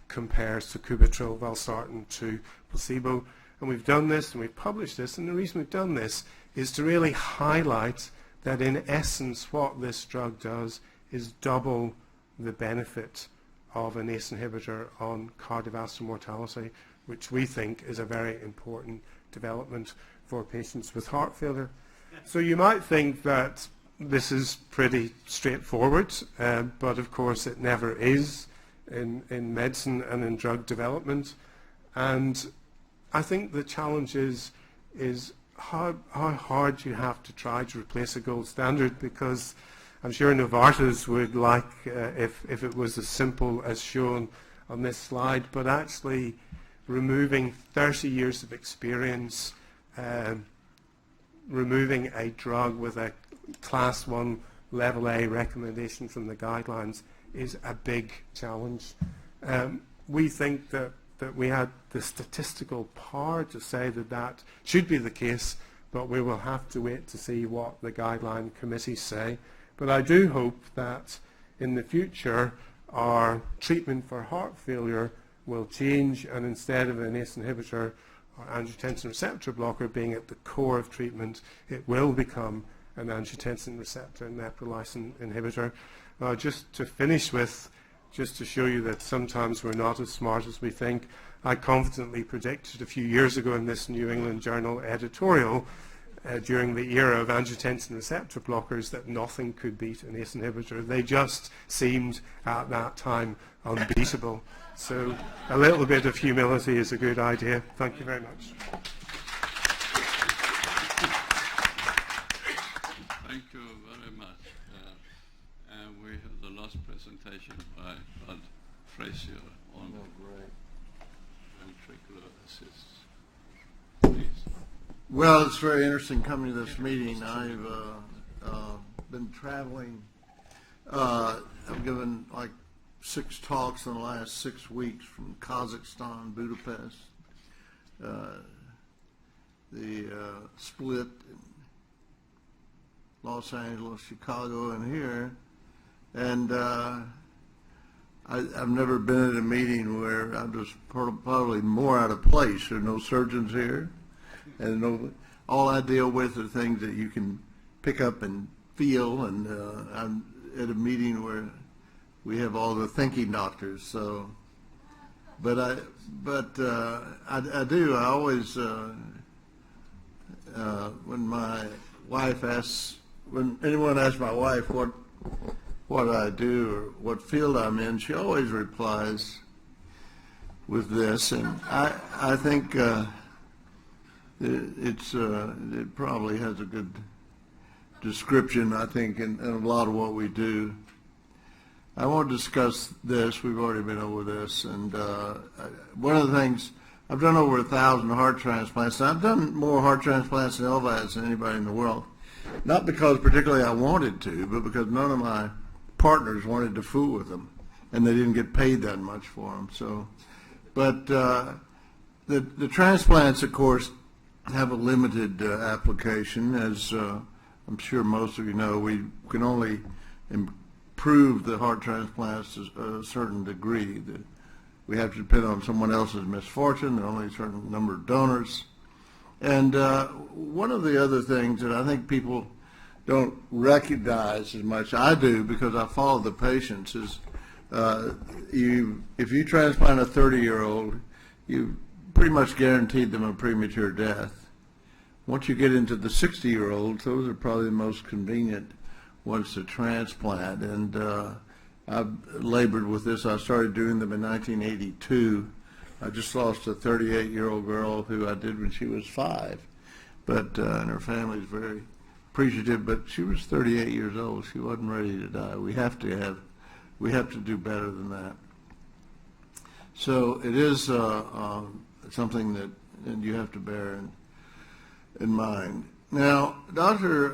[SPEAKER 2] compare sacubitril valsartan to placebo. And we've done this and we've published this, and the reason we've done this is to really highlight that in essence what this drug does is double the benefit of an ACE inhibitor on cardiovascular mortality, which we think is a very important development for patients with heart failure. So you might think that this is pretty straightforward, but of course it never is. in medicine and in drug development. And I think the challenge is how hard you have to try to replace a gold standard, because I'm sure Novartis would like if it was as simple as shown on this slide, but actually removing 30 years of experience, removing a drug with a class 1 level A recommendation from the guidelines is a big challenge. We think that we had the statistical power to say that that should be the case, but we will have to wait to see what the guideline committees say. But I do hope that in the future our treatment for heart failure will change, and instead of an ACE inhibitor or angiotensin receptor blocker being at the core of treatment, it will become an angiotensin receptor and neprilysin inhibitor. Just to finish with, just to show you that sometimes we're not as smart as we think, I confidently predicted a few years ago in this New England Journal editorial during the era of angiotensin receptor blockers that nothing could beat an ACE inhibitor. They just seemed at that time unbeatable. So a little bit of humility is a good idea. Thank you very much.
[SPEAKER 1] Thank you very much. And we have the last presentation by Frazier on ventricular assists. Please.
[SPEAKER 4] Well, it's very interesting coming to this meeting. I've been traveling. I've given like 6 talks in the last 6 weeks from Kazakhstan, Budapest, the Split, Los Angeles, Chicago, and here. And I've never been at a meeting where I'm just probably more out of place. There are no surgeons here, and all I deal with are things that you can pick up and feel. And I'm at a meeting where we have all the thinking doctors. So, but I do. I always when my wife asks, when anyone asks my wife what I do or what field I'm in, she always replies with this, and I think it probably has a good description, I think, in a lot of what we do. I won't discuss this. We've already been over this, and one of the things, I've done over 1,000 heart transplants. And I've done more heart transplants in LVADs than anybody in the world. Not because particularly I wanted to, but because none of my partners wanted to fool with them, and they didn't get paid that much for them. So, but the transplants, of course, have a limited application. As I'm sure most of you know, we can only improve the heart transplants to a certain degree. We have to depend on someone else's misfortune. There are only a certain number of donors. And one of the other things that I think people don't recognize as much, I do because I follow the patients, is if you transplant a 30-year-old, you pretty much guaranteed them a premature death. Once you get into the 60-year-olds, those are probably the most convenient ones to transplant. And I've labored with this. I started doing them in 1982. I just lost a 38-year-old girl who I did when she was 5, but and her family's very appreciative. But she was 38 years old. She wasn't ready to die. We have to do better than that. So it is something that you have to bear in mind. Now, Dr.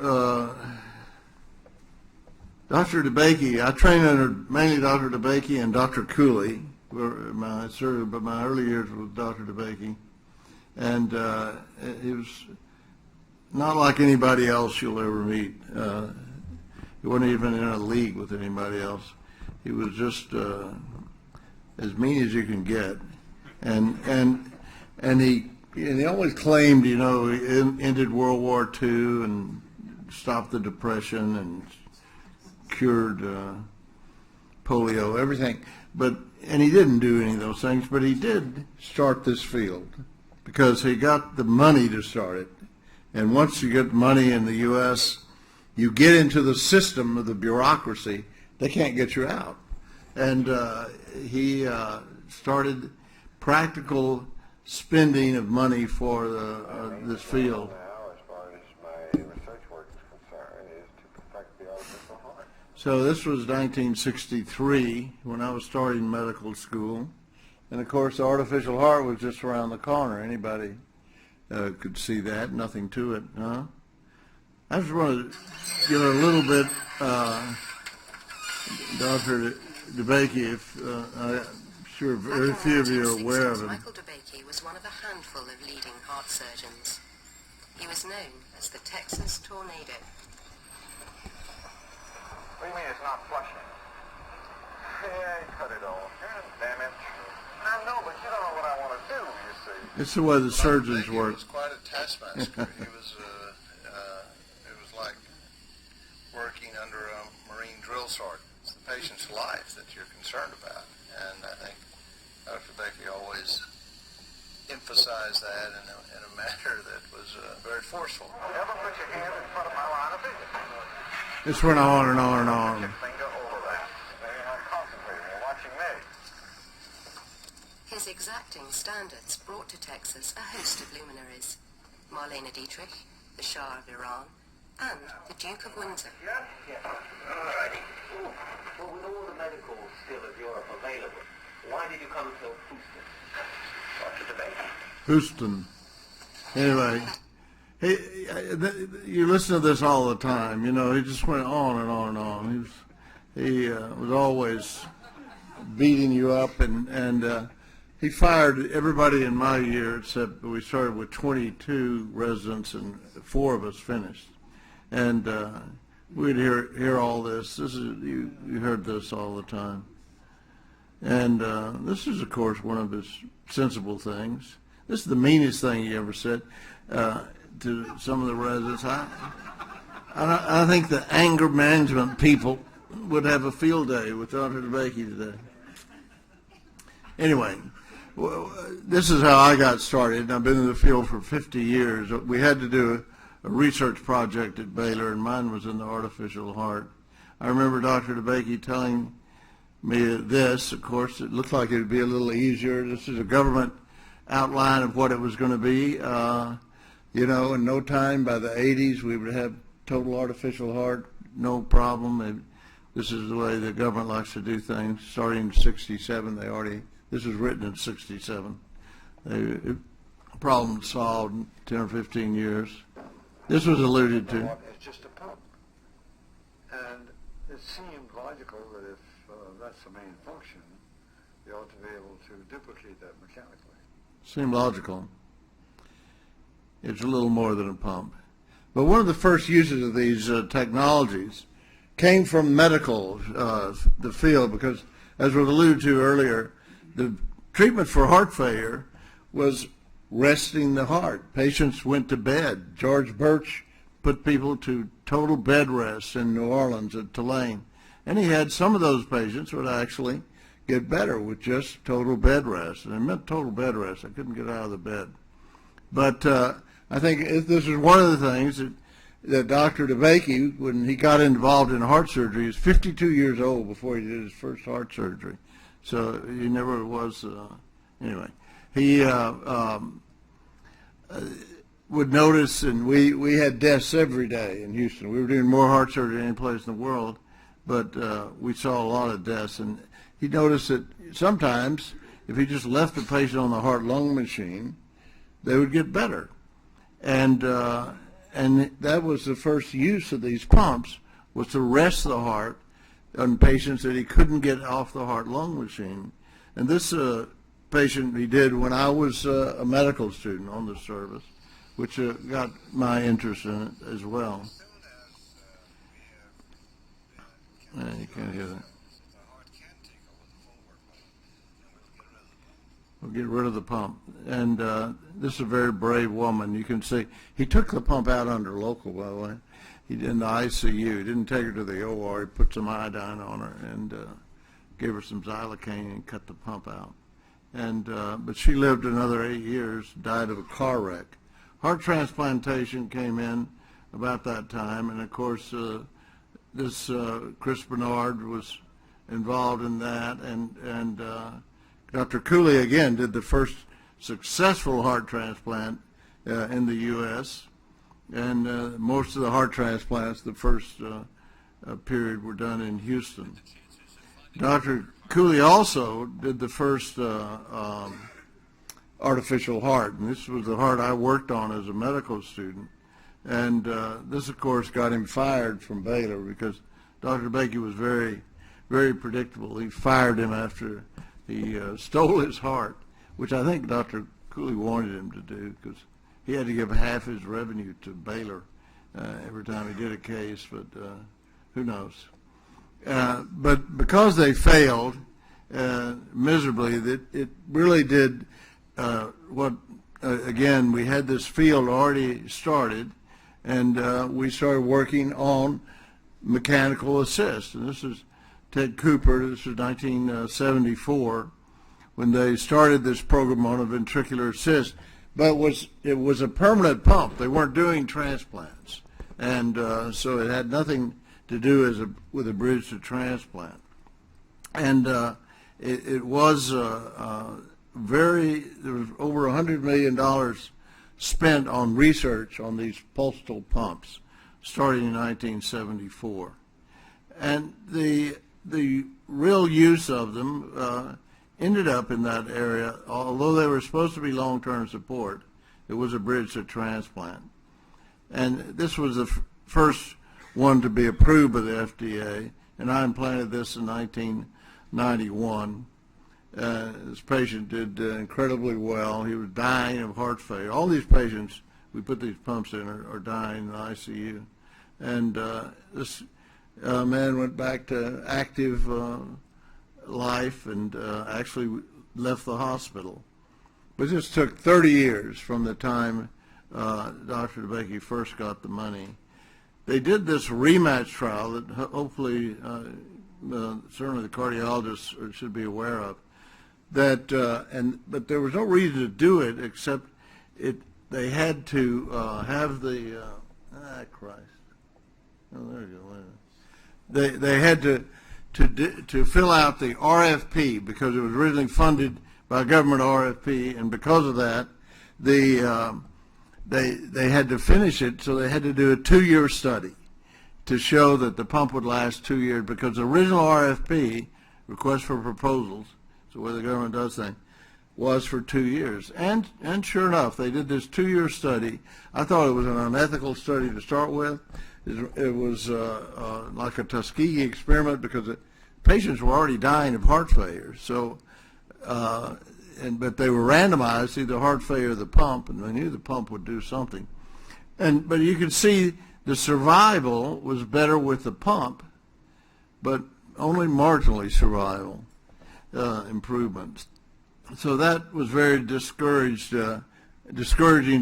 [SPEAKER 4] DeBakey, I trained under mainly Dr. DeBakey and Dr. Cooley. But my early years with Dr. DeBakey, and he was not like anybody else you'll ever meet. He wasn't even in a league with anybody else. He was just as mean as you can get, and he always claimed, you know, he ended World War II and stopped the Depression and cured polio, everything, and he didn't do any of those things, but he did start this field because he got the money to start it. And once you get money in the U.S., you get into the system of the bureaucracy, they can't get you out. And he started practical spending of money for this field.
[SPEAKER 5] Now, as far as my research work is concerned, is to perfect the artificial heart.
[SPEAKER 4] So this was 1963 when I was starting medical school. And of course, the artificial heart was just around the corner. Anybody could see that, nothing to it, huh? I just want to give a little bit, Dr. DeBakey, if I'm sure very few of you are aware of him.
[SPEAKER 6] Michael DeBakey was one of a handful of leading heart surgeons. He was known as the Texas Tornado.
[SPEAKER 5] What do you mean it's not flushing? Yeah, cut it off. God damn it. I know, but you don't know what I want to do, you see.
[SPEAKER 4] It's the way the surgeons work.
[SPEAKER 7] He was quite a taskmaster. It was like working under a Marine drill sergeant. It's the patient's life that you're concerned about. And I think Dr. Becky always emphasized that in a manner that was very forceful.
[SPEAKER 5] Never put your hand in front of my line of vision.
[SPEAKER 4] This went on and on and on.
[SPEAKER 5] Your finger over that. You're not concentrating. You're watching me.
[SPEAKER 6] His exacting standards brought to Texas a host of luminaries. Marlene Dietrich, the Shah of Iran, and the Duke of Windsor.
[SPEAKER 5] Yeah?
[SPEAKER 8] Alrighty. Well, with all the medical skill of Europe available, why did you come to Houston? Dr. DeBakey.
[SPEAKER 4] Houston. Anyway, you listen to this all the time. You know, he just went on and on and on. He was always beating you up, and he fired everybody in my year except we started with 22 residents and 4 of us finished. And we'd hear all this. You heard this all the time. And this is, of course, one of his sensible things. This is the meanest thing he ever said to some of the residents. I think the anger management people would have a field day with Dr. DeBakey today. Anyway, this is how I got started. I've been in the field for 50 years. We had to do a research project at Baylor, and mine was in the artificial heart. I remember Dr. DeBakey telling me this. Of course, it looked like it would be a little easier. This is a government outline of what it was going to be. You know, in no time, by the 80s, we would have total artificial heart, no problem. This is the way the government likes to do things. Starting in 67, this was written in 67. Problem solved in 10 or 15 years. This was alluded to.
[SPEAKER 5] It's just a pump. And it seemed logical that if that's the main function, you ought to be able to duplicate that mechanically.
[SPEAKER 4] Seemed logical. It's a little more than a pump. But one of the first uses of these technologies came from medical, the field, because as was alluded to earlier, the treatment for heart failure was resting the heart. Patients went to bed. George Birch put people to total bed rest in New Orleans at Tulane. And he had some of those patients would actually get better with just total bed rest. And it meant total bed rest. I couldn't get out of the bed. But I think this is one of the things that Dr. DeBakey, when he got involved in heart surgery, he was 52 years old before he did his first heart surgery. So he never was, anyway. He would notice, and we had deaths every day in Houston. We were doing more heart surgery than any place in the world, but we saw a lot of deaths. And he noticed that sometimes, if he just left the patient on the heart-lung machine, they would get better. And that was the first use of these pumps, was to rest the heart on patients that he couldn't get off the heart-lung machine. And this patient he did when I was a medical student on the service, which got my interest in it as well. You can't hear that. We'll get rid of the pump. And this is a very brave woman. You can see he took the pump out under local, by the way. He did in the ICU. He didn't take her to the OR. He put some iodine on her and gave her some xylocaine and cut the pump out. And but she lived another 8 years, died of a car wreck. Heart transplantation came in about that time, and of course this Chris Bernard was involved in that, and Dr. Cooley again did the first successful heart transplant in the U.S., and most of the heart transplants, the first period, were done in Houston. Dr. Cooley also did the first artificial heart, and this was the heart I worked on as a medical student. And this, of course, got him fired from Baylor because Dr. Bakey was very, very predictable. He fired him after he stole his heart, which I think Dr. Cooley wanted him to do because he had to give half his revenue to Baylor every time he did a case, but who knows. But because they failed miserably, it really did again, we had this field already started, and we started working on mechanical assist. And this is Ted Cooper, this was 1974, when they started this program on a ventricular assist. But it was a permanent pump. They weren't doing transplants. And so it had nothing to do with a bridge to transplant. And it was there was over $100 million spent on research on these pulsatile pumps starting in 1974. And the real use of them ended up in that area. Although they were supposed to be long-term support, it was a bridge to transplant. And this was the first one to be approved by the FDA, and I implanted this in 1991. This patient did incredibly well. He was dying of heart failure. All these patients we put these pumps in are dying in the ICU. And this man went back to active life and actually left the hospital. But this took 30 years from the time Dr. DeBakey first got the money. They did this rematch trial that hopefully certainly the cardiologists should be aware of. But there was no reason to do it except they had to have the Christ. Oh, there you go. They had to fill out the RFP because it was originally funded by a government RFP, and because of that, they had to finish it. So they had to do a 2-year study to show that the pump would last 2 years, because the original RFP, request for proposals, so where the government does things, was for 2 years. And sure enough, they did this 2-year study. I thought it was an unethical study to start with. It was like a Tuskegee experiment because patients were already dying of heart failure. So, but they were randomized, either heart failure or the pump, and they knew the pump would do something. But you could see the survival was better with the pump, but only marginally survival improvements. So that was very discouraging to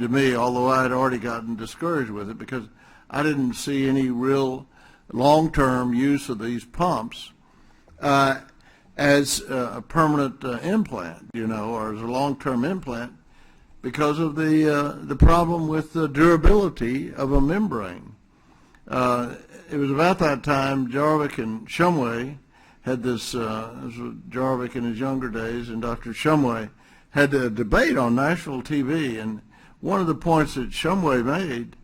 [SPEAKER 4] me, although I had already gotten discouraged with it because I didn't see any real long-term use of these pumps as a permanent implant, or as a long-term implant, because of the problem with the durability of a membrane. It was about that time Jarvik and Shumway had this was Jarvik in his younger days, and Dr. Shumway had a debate on national TV, and one of the points that Shumway made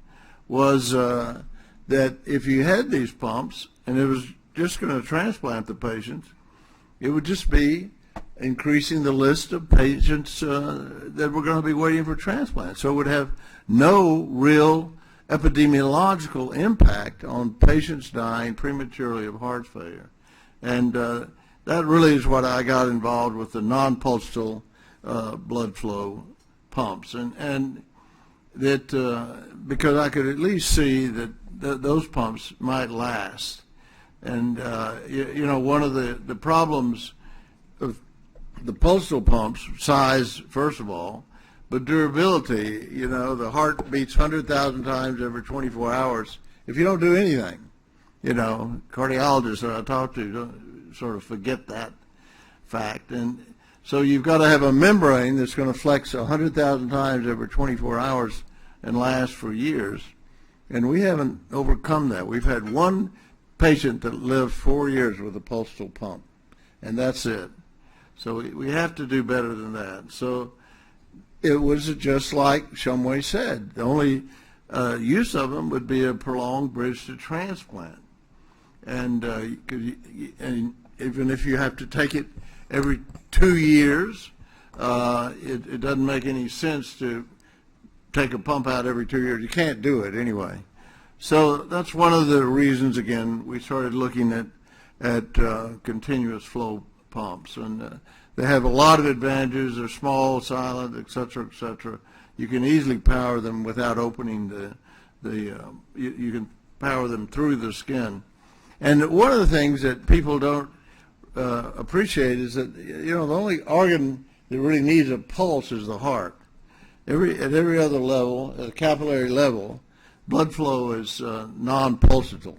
[SPEAKER 4] was that if you had these pumps and it was just going to transplant the patients, it would just be increasing the list of patients that were going to be waiting for transplant. So it would have no real epidemiological impact on patients dying prematurely of heart failure. And that really is what I got involved with the non-pulsatile blood flow pumps. And that because I could at least see that those pumps might last. And one of the problems of the pulsatile pumps, size first of all, but durability. The heart beats 100,000 times every 24 hours if you don't do anything. Cardiologists that I talk to don't sort of forget that fact. And so you've got to have a membrane that's going to flex 100,000 times every 24 hours and last for years. And we haven't overcome that. We've had one patient that lived 4 years with a pulsatile pump, and that's it. So we have to do better than that. So it was just like Shumway said. The only use of them would be a prolonged bridge to transplant. And even if you have to take it every 2 years, it doesn't make any sense to take a pump out every 2 years. You can't do it anyway. So that's one of the reasons, again, we started looking at continuous flow pumps. And they have a lot of advantages. They're small, silent, et cetera, et cetera. You can easily power them without opening you can power them through the skin. And one of the things that people don't appreciate is that, the only organ that really needs a pulse is the heart. At every other level, at a capillary level, blood flow is non-pulsatile.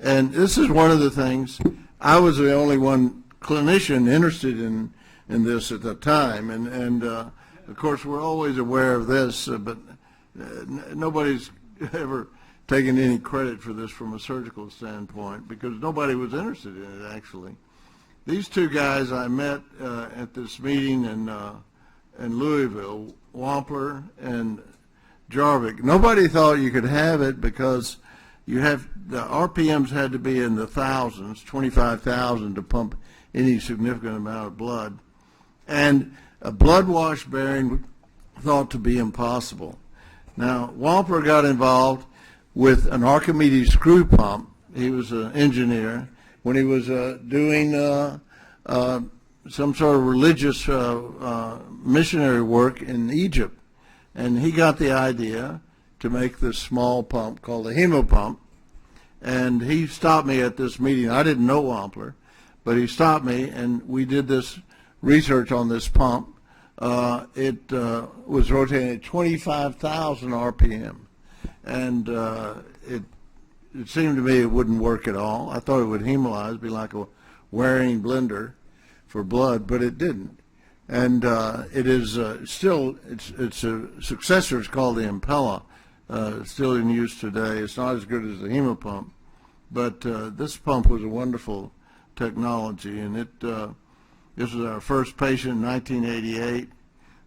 [SPEAKER 4] And this is one of the things, I was the only one clinician interested in this at the time. And of course, we're always aware of this, but nobody's ever taken any credit for this from a surgical standpoint because nobody was interested in it, actually. These two guys I met at this meeting in Louisville, Wampler and Jarvik. Nobody thought you could have it because the RPMs had to be in the thousands, 25,000 to pump any significant amount of blood. And a blood wash bearing thought to be impossible. Now, Wampler got involved with an Archimedes screw pump. He was an engineer when he was doing some sort of religious missionary work in Egypt. And he got the idea to make this small pump called the hemopump. And he stopped me at this meeting. I didn't know Wampler, but he stopped me, and we did this research on this pump. It was rotating at 25,000 RPM. And it seemed to me it wouldn't work at all. I thought it would hemolyze, be like a wearing blender for blood, but it didn't. And it is still, its a successor is called the Impella, still in use today. It's not as good as the hemopump, but this pump was a wonderful technology. And this was our first patient in 1988.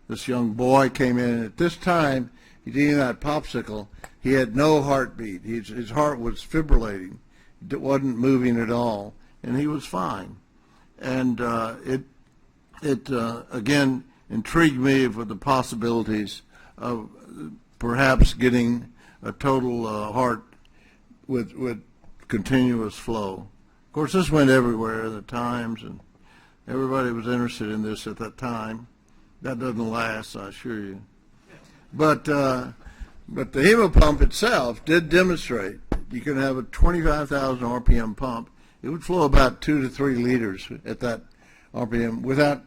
[SPEAKER 4] This young boy came in, and at this time, he didn't have that popsicle. He had no heartbeat. His heart was fibrillating. It wasn't moving at all, and he was fine. And it again intrigued me with the possibilities of perhaps getting a total heart with continuous flow. Of course, this went everywhere in the Times, and everybody was interested in this at that time. That doesn't last, I assure you. But the hemopump itself did demonstrate you can have a 25,000 RPM pump. It would flow about 2 to 3 liters at that RPM without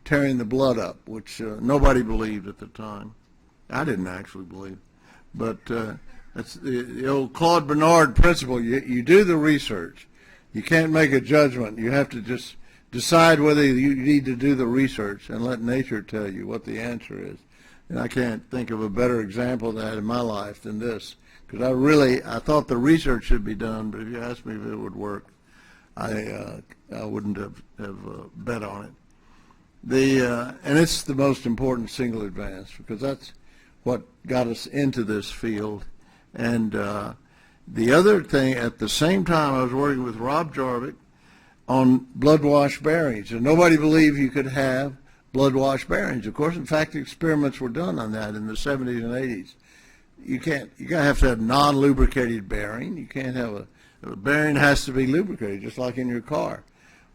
[SPEAKER 4] tearing the blood up, which nobody believed at the time. I didn't actually believe. But that's the old Claude Bernard principle. You do the research. You can't make a judgment. You have to just decide whether you need to do the research and let nature tell you what the answer is. And I can't think of a better example of that in my life than this, because I thought the research should be done, but if you asked me if it would work, I wouldn't have bet on it. And it's the most important single advance, because that's what got us into this field. And the other thing, at the same time, I was working with Rob Jarvik on blood wash bearings, and nobody believed you could have blood wash bearings. Of course, in fact, experiments were done on that in the 70s and 80s. You gotta have to have non-lubricated bearing. You can't have a bearing has to be lubricated, just like in your car.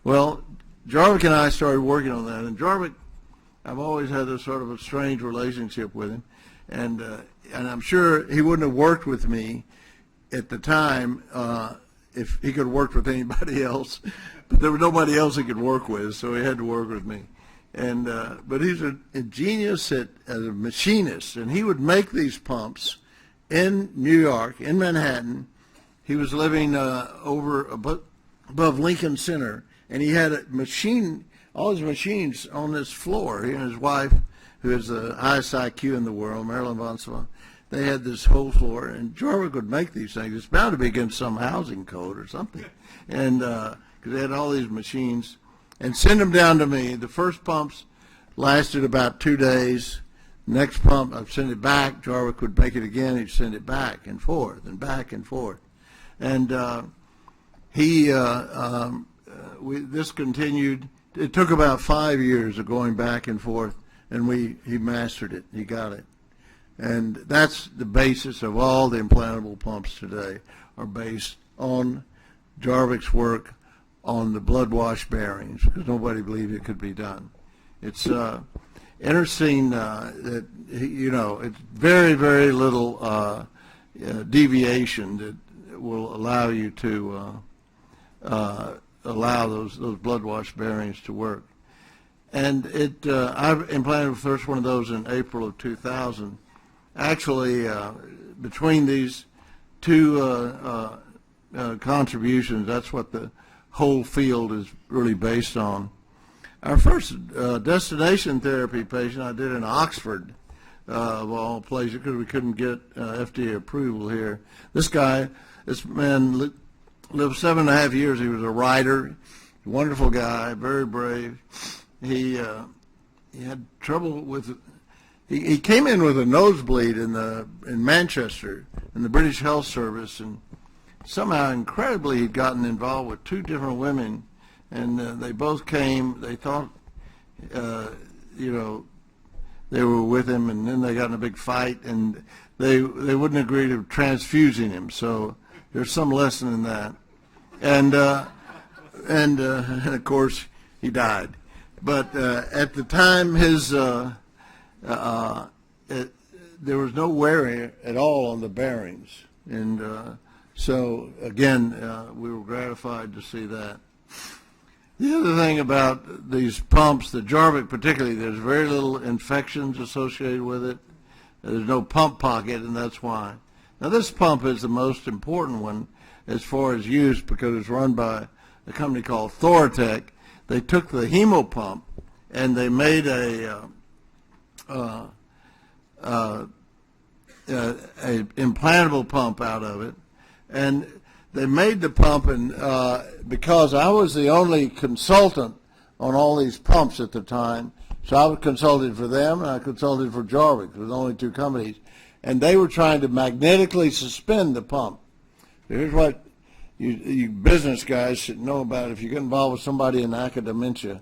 [SPEAKER 4] Well, Jarvik and I started working on that, and Jarvik, I've always had this sort of a strange relationship with him, and I'm sure he wouldn't have worked with me at the time if he could have worked with anybody else, but there was nobody else he could work with, so he had to work with me. And but he's a genius as a machinist, and he would make these pumps in New York, in Manhattan. He was living above Lincoln Center, and he had all his machines on this floor. He and his wife, who is the highest IQ in the world, Marilyn von Swan, they had this whole floor, and Jorvik would make these things. It's bound to be against some housing code or something, and because they had all these machines, and send them down to me. The first pumps lasted about 2 days. Next pump, I'd send it back. Jorvik would make it again. He'd send it back and forth and back and forth, and this continued. It took about 5 years of going back and forth, and he mastered it. He got it. And that's the basis of all the implantable pumps today, are based on Jorvik's work on the blood wash bearings, because nobody believed it could be done. It's interesting that, it's very, very little deviation that will allow you to allow those blood wash bearings to work. And I implanted the first one of those in April of 2000. Actually, between these two contributions, that's what the whole field is really based on. Our first destination therapy patient I did in Oxford, of all places, because we couldn't get FDA approval here. This man lived 7.5 years. He was a writer, wonderful guy, very brave. He had trouble with. He came in with a nosebleed in Manchester in the British Health Service, and somehow, incredibly, he'd gotten involved with 2 different women, and they both came. They thought, they were with him, and then they got in a big fight, and they wouldn't agree to transfusing him. So there's some lesson in that, and of course he died. But at the time, there was no wear at all on the bearings, and so again, we were gratified to see that. The other thing about these pumps, the Jorvik particularly, there's very little infections associated with it. There's no pump pocket, and that's why. Now, this pump is the most important one as far as use, because it's run by a company called Thoratec. They took the hemo pump and they made a implantable pump out of it, and they made the pump, and because I was the only consultant on all these pumps at the time, so I consulted for them and I consulted for Jorvik. There was only 2 companies, and they were trying to magnetically suspend the pump. Here's what you business guys should know about if you get involved with somebody in academia.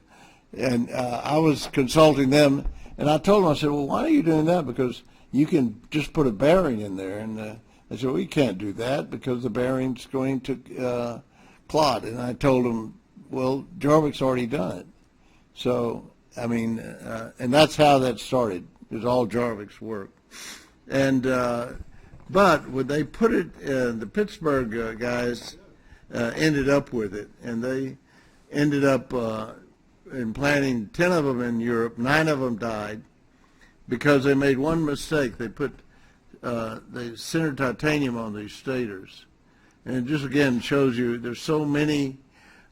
[SPEAKER 4] And I was consulting them, and I told them, I said, well, why are you doing that? Because you can just put a bearing in there. And they said, well, you can't do that because the bearing's going to clot. And I told them, well, Jorvik's already done it. So, I mean, and that's how that started. It was all Jorvik's work. And but when they put it, the Pittsburgh guys ended up with it, and they ended up implanting 10 of them in Europe. 9 of them died because they made one mistake. They put they centered titanium on these stators, and it just again shows you there's so many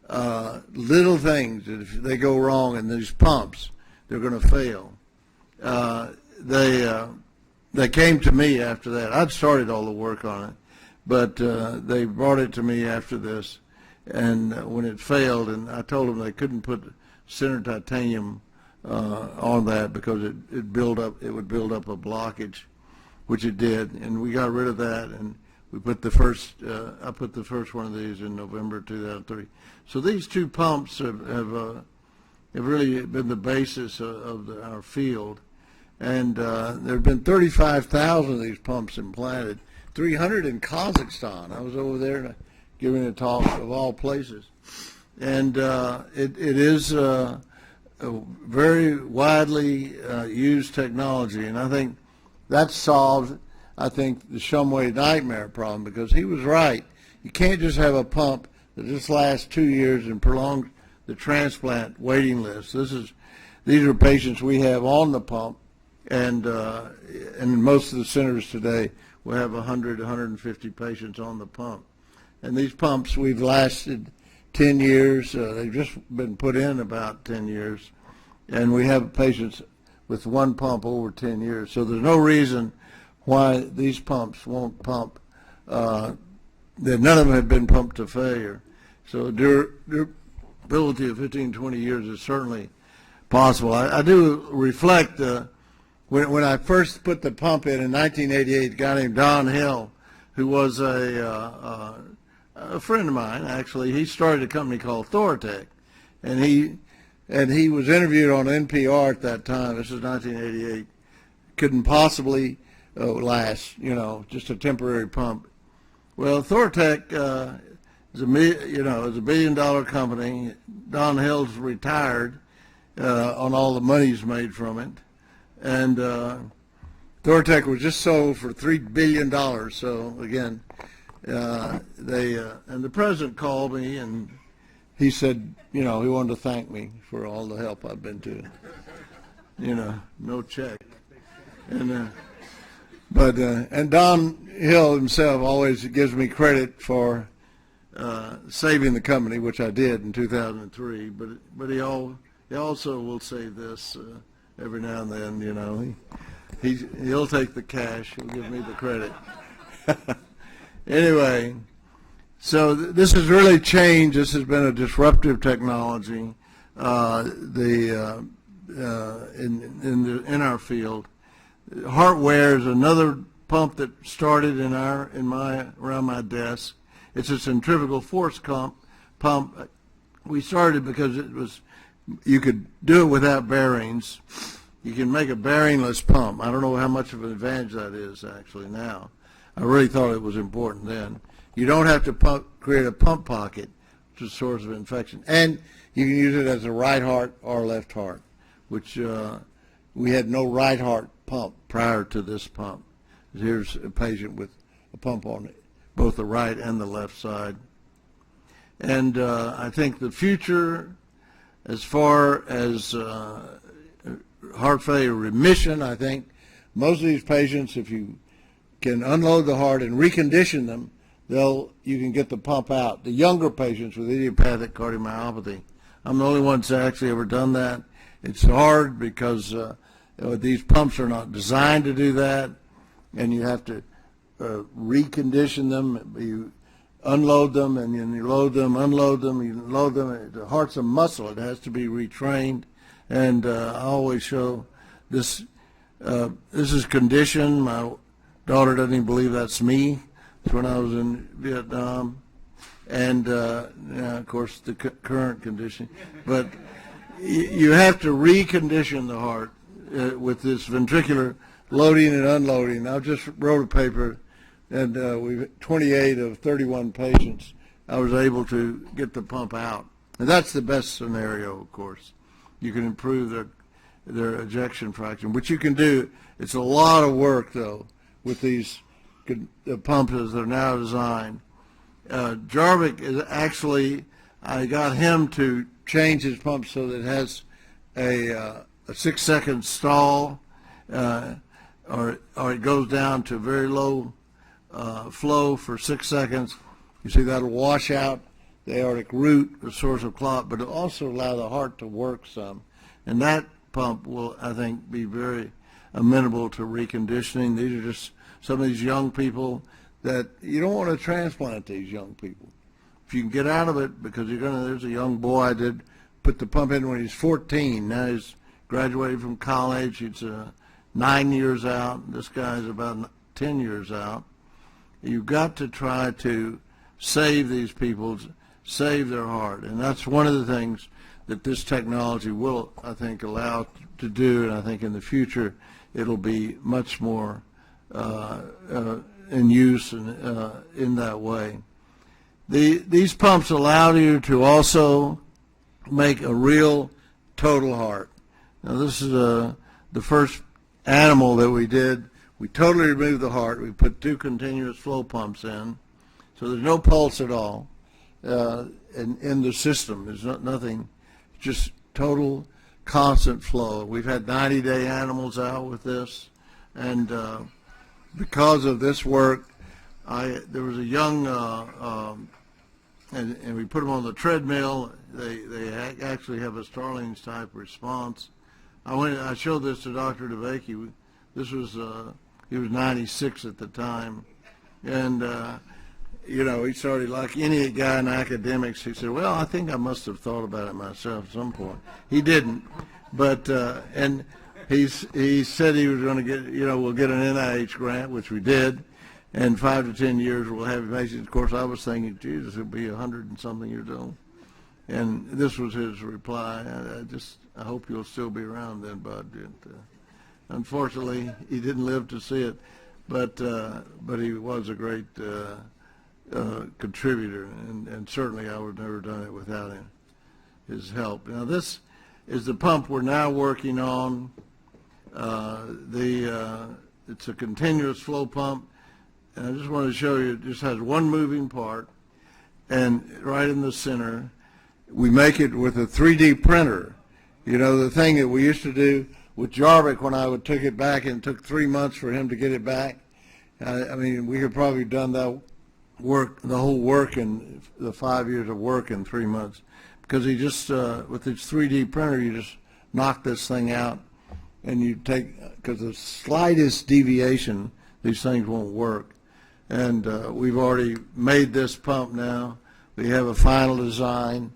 [SPEAKER 4] little things that if they go wrong in these pumps, they're going to fail. They came to me after that. I'd started all the work on it, but they brought it to me after this, and when it failed, and I told them they couldn't put centered titanium on that because it would build up a blockage, which it did, and we got rid of that, and we put the first. I put the first one of these in November 2003. So these 2 pumps have really been the basis of our field, and there have been 35,000 of these pumps implanted, 300 in Kazakhstan. I was over there giving a talk of all places, and it is a very widely used technology, and I think that solved, the Shumway nightmare problem, because he was right. You can't just have a pump that just lasts 2 years and prolongs the transplant waiting list. These are patients we have on the pump, and in most of the centers today we have 100, 150 patients on the pump. And these pumps, we've lasted 10 years. They've just been put in about 10 years, and we have patients with one pump over 10 years. So there's no reason why these pumps won't pump, that none of them have been pumped to failure. So durability of 15, 20 years is certainly possible. I do reflect, when I first put the pump in 1988, a guy named Don Hill, who was a friend of mine, actually. He started a company called Thoratec, and he was interviewed on NPR at that time. This is 1988. Couldn't possibly last, just a temporary pump. Well, Thoratec is a $1 billion company. Don Hill's retired on all the money he's made from it, and Thoratec was just sold for $3 billion. So again, and the president called me, and he said, he wanted to thank me for all the help I've been to. No check. And and Don Hill himself always gives me credit for saving the company, which I did in 2003. But he also will say this every now and then. He'll take the cash. He'll give me the credit. Anyway, so this has really changed. This has been a disruptive technology in our field. Heartware is another pump that started around my desk. It's a centrifugal force pump. We started because you could do it without bearings. You can make a bearingless pump. I don't know how much of an advantage that is actually now. I really thought it was important then. You don't have to create a pump pocket, which is a source of infection. And you can use it as a right heart or left heart, which we had no right heart pump prior to this pump. Here's a patient with a pump on both the right and the left side. And I think the future, as far as heart failure remission, I think most of these patients, if you can unload the heart and recondition them, you can get the pump out. The younger patients with idiopathic cardiomyopathy, I'm the only one that's actually ever done that. It's hard because these pumps are not designed to do that, and you have to recondition them. You unload them, and then you load them, unload them, you load them. The heart's a muscle. It has to be retrained, and I always show this. This is condition. My daughter doesn't even believe that's me. It's when I was in Vietnam, and of course the current condition. But you have to recondition the heart with this ventricular loading and unloading. I just wrote a paper, and we've 28 of 31 patients. I was able to get the pump out, and that's the best scenario. Of course, you can improve their ejection fraction, which you can do. It's a lot of work though with these pumps as they're now designed. Jarvik is actually, I got him to change his pump so that it has a 6-second stall, or it goes down to very low flow for 6 seconds. You see that'll wash out the aortic root, the source of clot, but it'll also allow the heart to work some. And that pump will, I think, be very amenable to reconditioning. These are just some of these young people that you don't want to transplant these young people. If you can get out of it, because there's a young boy I did put the pump in when he was 14. Now he's graduated from college. He's 9 years out. This guy's about 10 years out. You've got to try to save these people, save their heart. And that's one of the things that this technology will, I think, allow to do. And I think in the future it'll be much more in use in that way. These pumps allow you to also make a real total heart. Now this is the first animal that we did. We totally removed the heart. We put 2 continuous flow pumps in, so there's no pulse at all in the system. There's nothing, just total constant flow. We've had 90-day animals out with this, and because of this work, there was a young, and we put them on the treadmill. They actually have a Starling's type response. I showed this to Dr. DeVecchi. This was, He was 96 at the time. And, you know, he started, like any guy in academics, he said, well, I think I must have thought about it myself at some point. He didn't. But, and he said he was going to get, you know, we'll get an NIH grant, which we did. And 5 to 10 years we'll have patients. Of course, I was thinking, Jesus, he'll be 100 and something years old. And this was his reply. I hope you'll still be around then, Bud. Unfortunately, he didn't live to see it, but he was a great contributor, and certainly I would have never done it without him, his help. Now, this is the pump we're now working on. It's a continuous flow pump, and I just want to show you, it just has one moving part, and right in the center, we make it with a 3D printer. You know, the thing that we used to do with Jarvik when I took it back, and it took 3 months for him to get it back. I mean, we could probably have done that work, the whole work, in the 5 years of work in 3 months, because he just, with his 3D printer, you just knock this thing out, and you take, because the slightest deviation, these things won't work. And we've already made this pump now. We have a final design,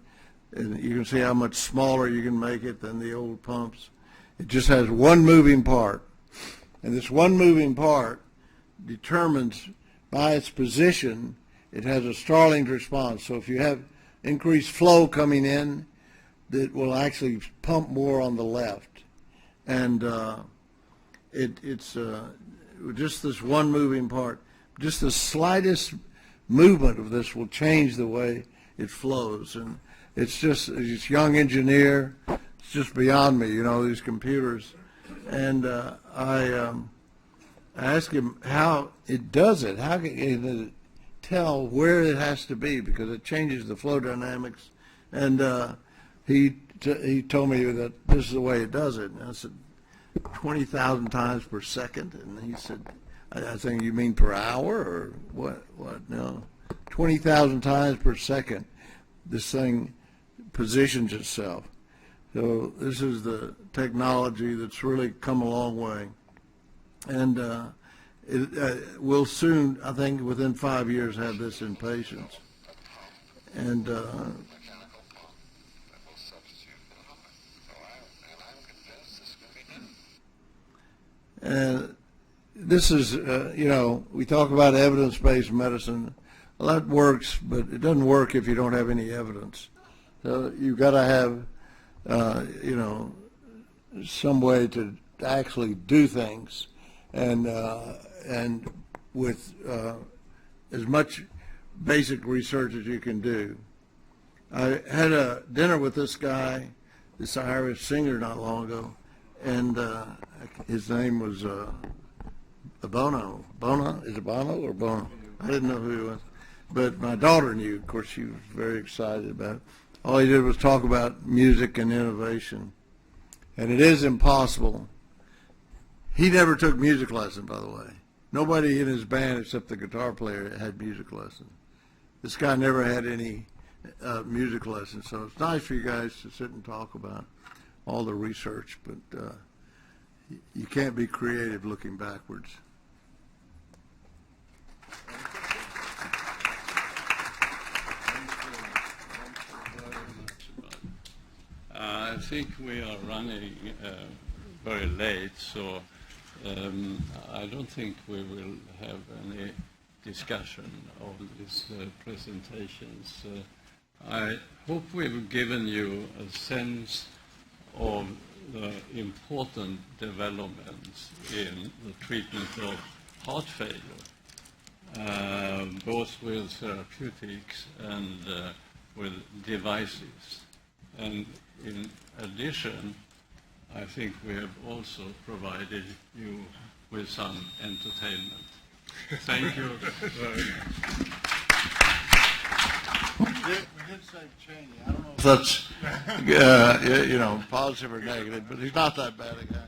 [SPEAKER 4] and you can see how much smaller you can make it than the old pumps. It just has one moving part, and this one moving part determines by its position, it has a Starling's response. So if you have increased flow coming in, that will actually pump more on the left. And it's just this one moving part. Just the slightest movement of this will change the way it flows. And it's just this young engineer, it's just beyond me, you know, these computers. And I asked him how it does it. How can it tell where it has to be, because it changes the flow dynamics. And he told me that this is the way it does it. And I said, 20,000 times per second? And he said, I think, you mean per hour or what? No, 20,000 times per second this thing positions itself. So this is the technology that's really come a long way. And it will soon, I think within 5 years, have this in patients. And this is, you know, we talk about evidence-based medicine. Well, that works, but it doesn't work if you don't have any evidence. So you've got to have, you know, some way to actually do things, and with as much basic research as you can do. I had a dinner with this guy, this Irish singer, not long ago, and his name was Bono. Bono? Is it Bono or Bono? I didn't know who he was. But my daughter knew. Of course, she was very excited about it. All he did was talk about music and innovation. And it is impossible. He never took music lessons, by the way. Nobody in his band except the guitar player had music lessons. This guy never had any music lessons. So it's nice for you guys to sit and talk about all the research, but you can't be creative looking backwards.
[SPEAKER 1] I think we are running very late, so I don't think we will have any discussion of these presentations. I hope we've given you a sense of the important developments in the treatment of heart failure, both with therapeutics and with devices. And in addition, I think we have also provided you with some entertainment. Thank you very much.
[SPEAKER 4] We did say Cheney. I don't know if that's, you know, positive or negative, but he's not that bad a guy.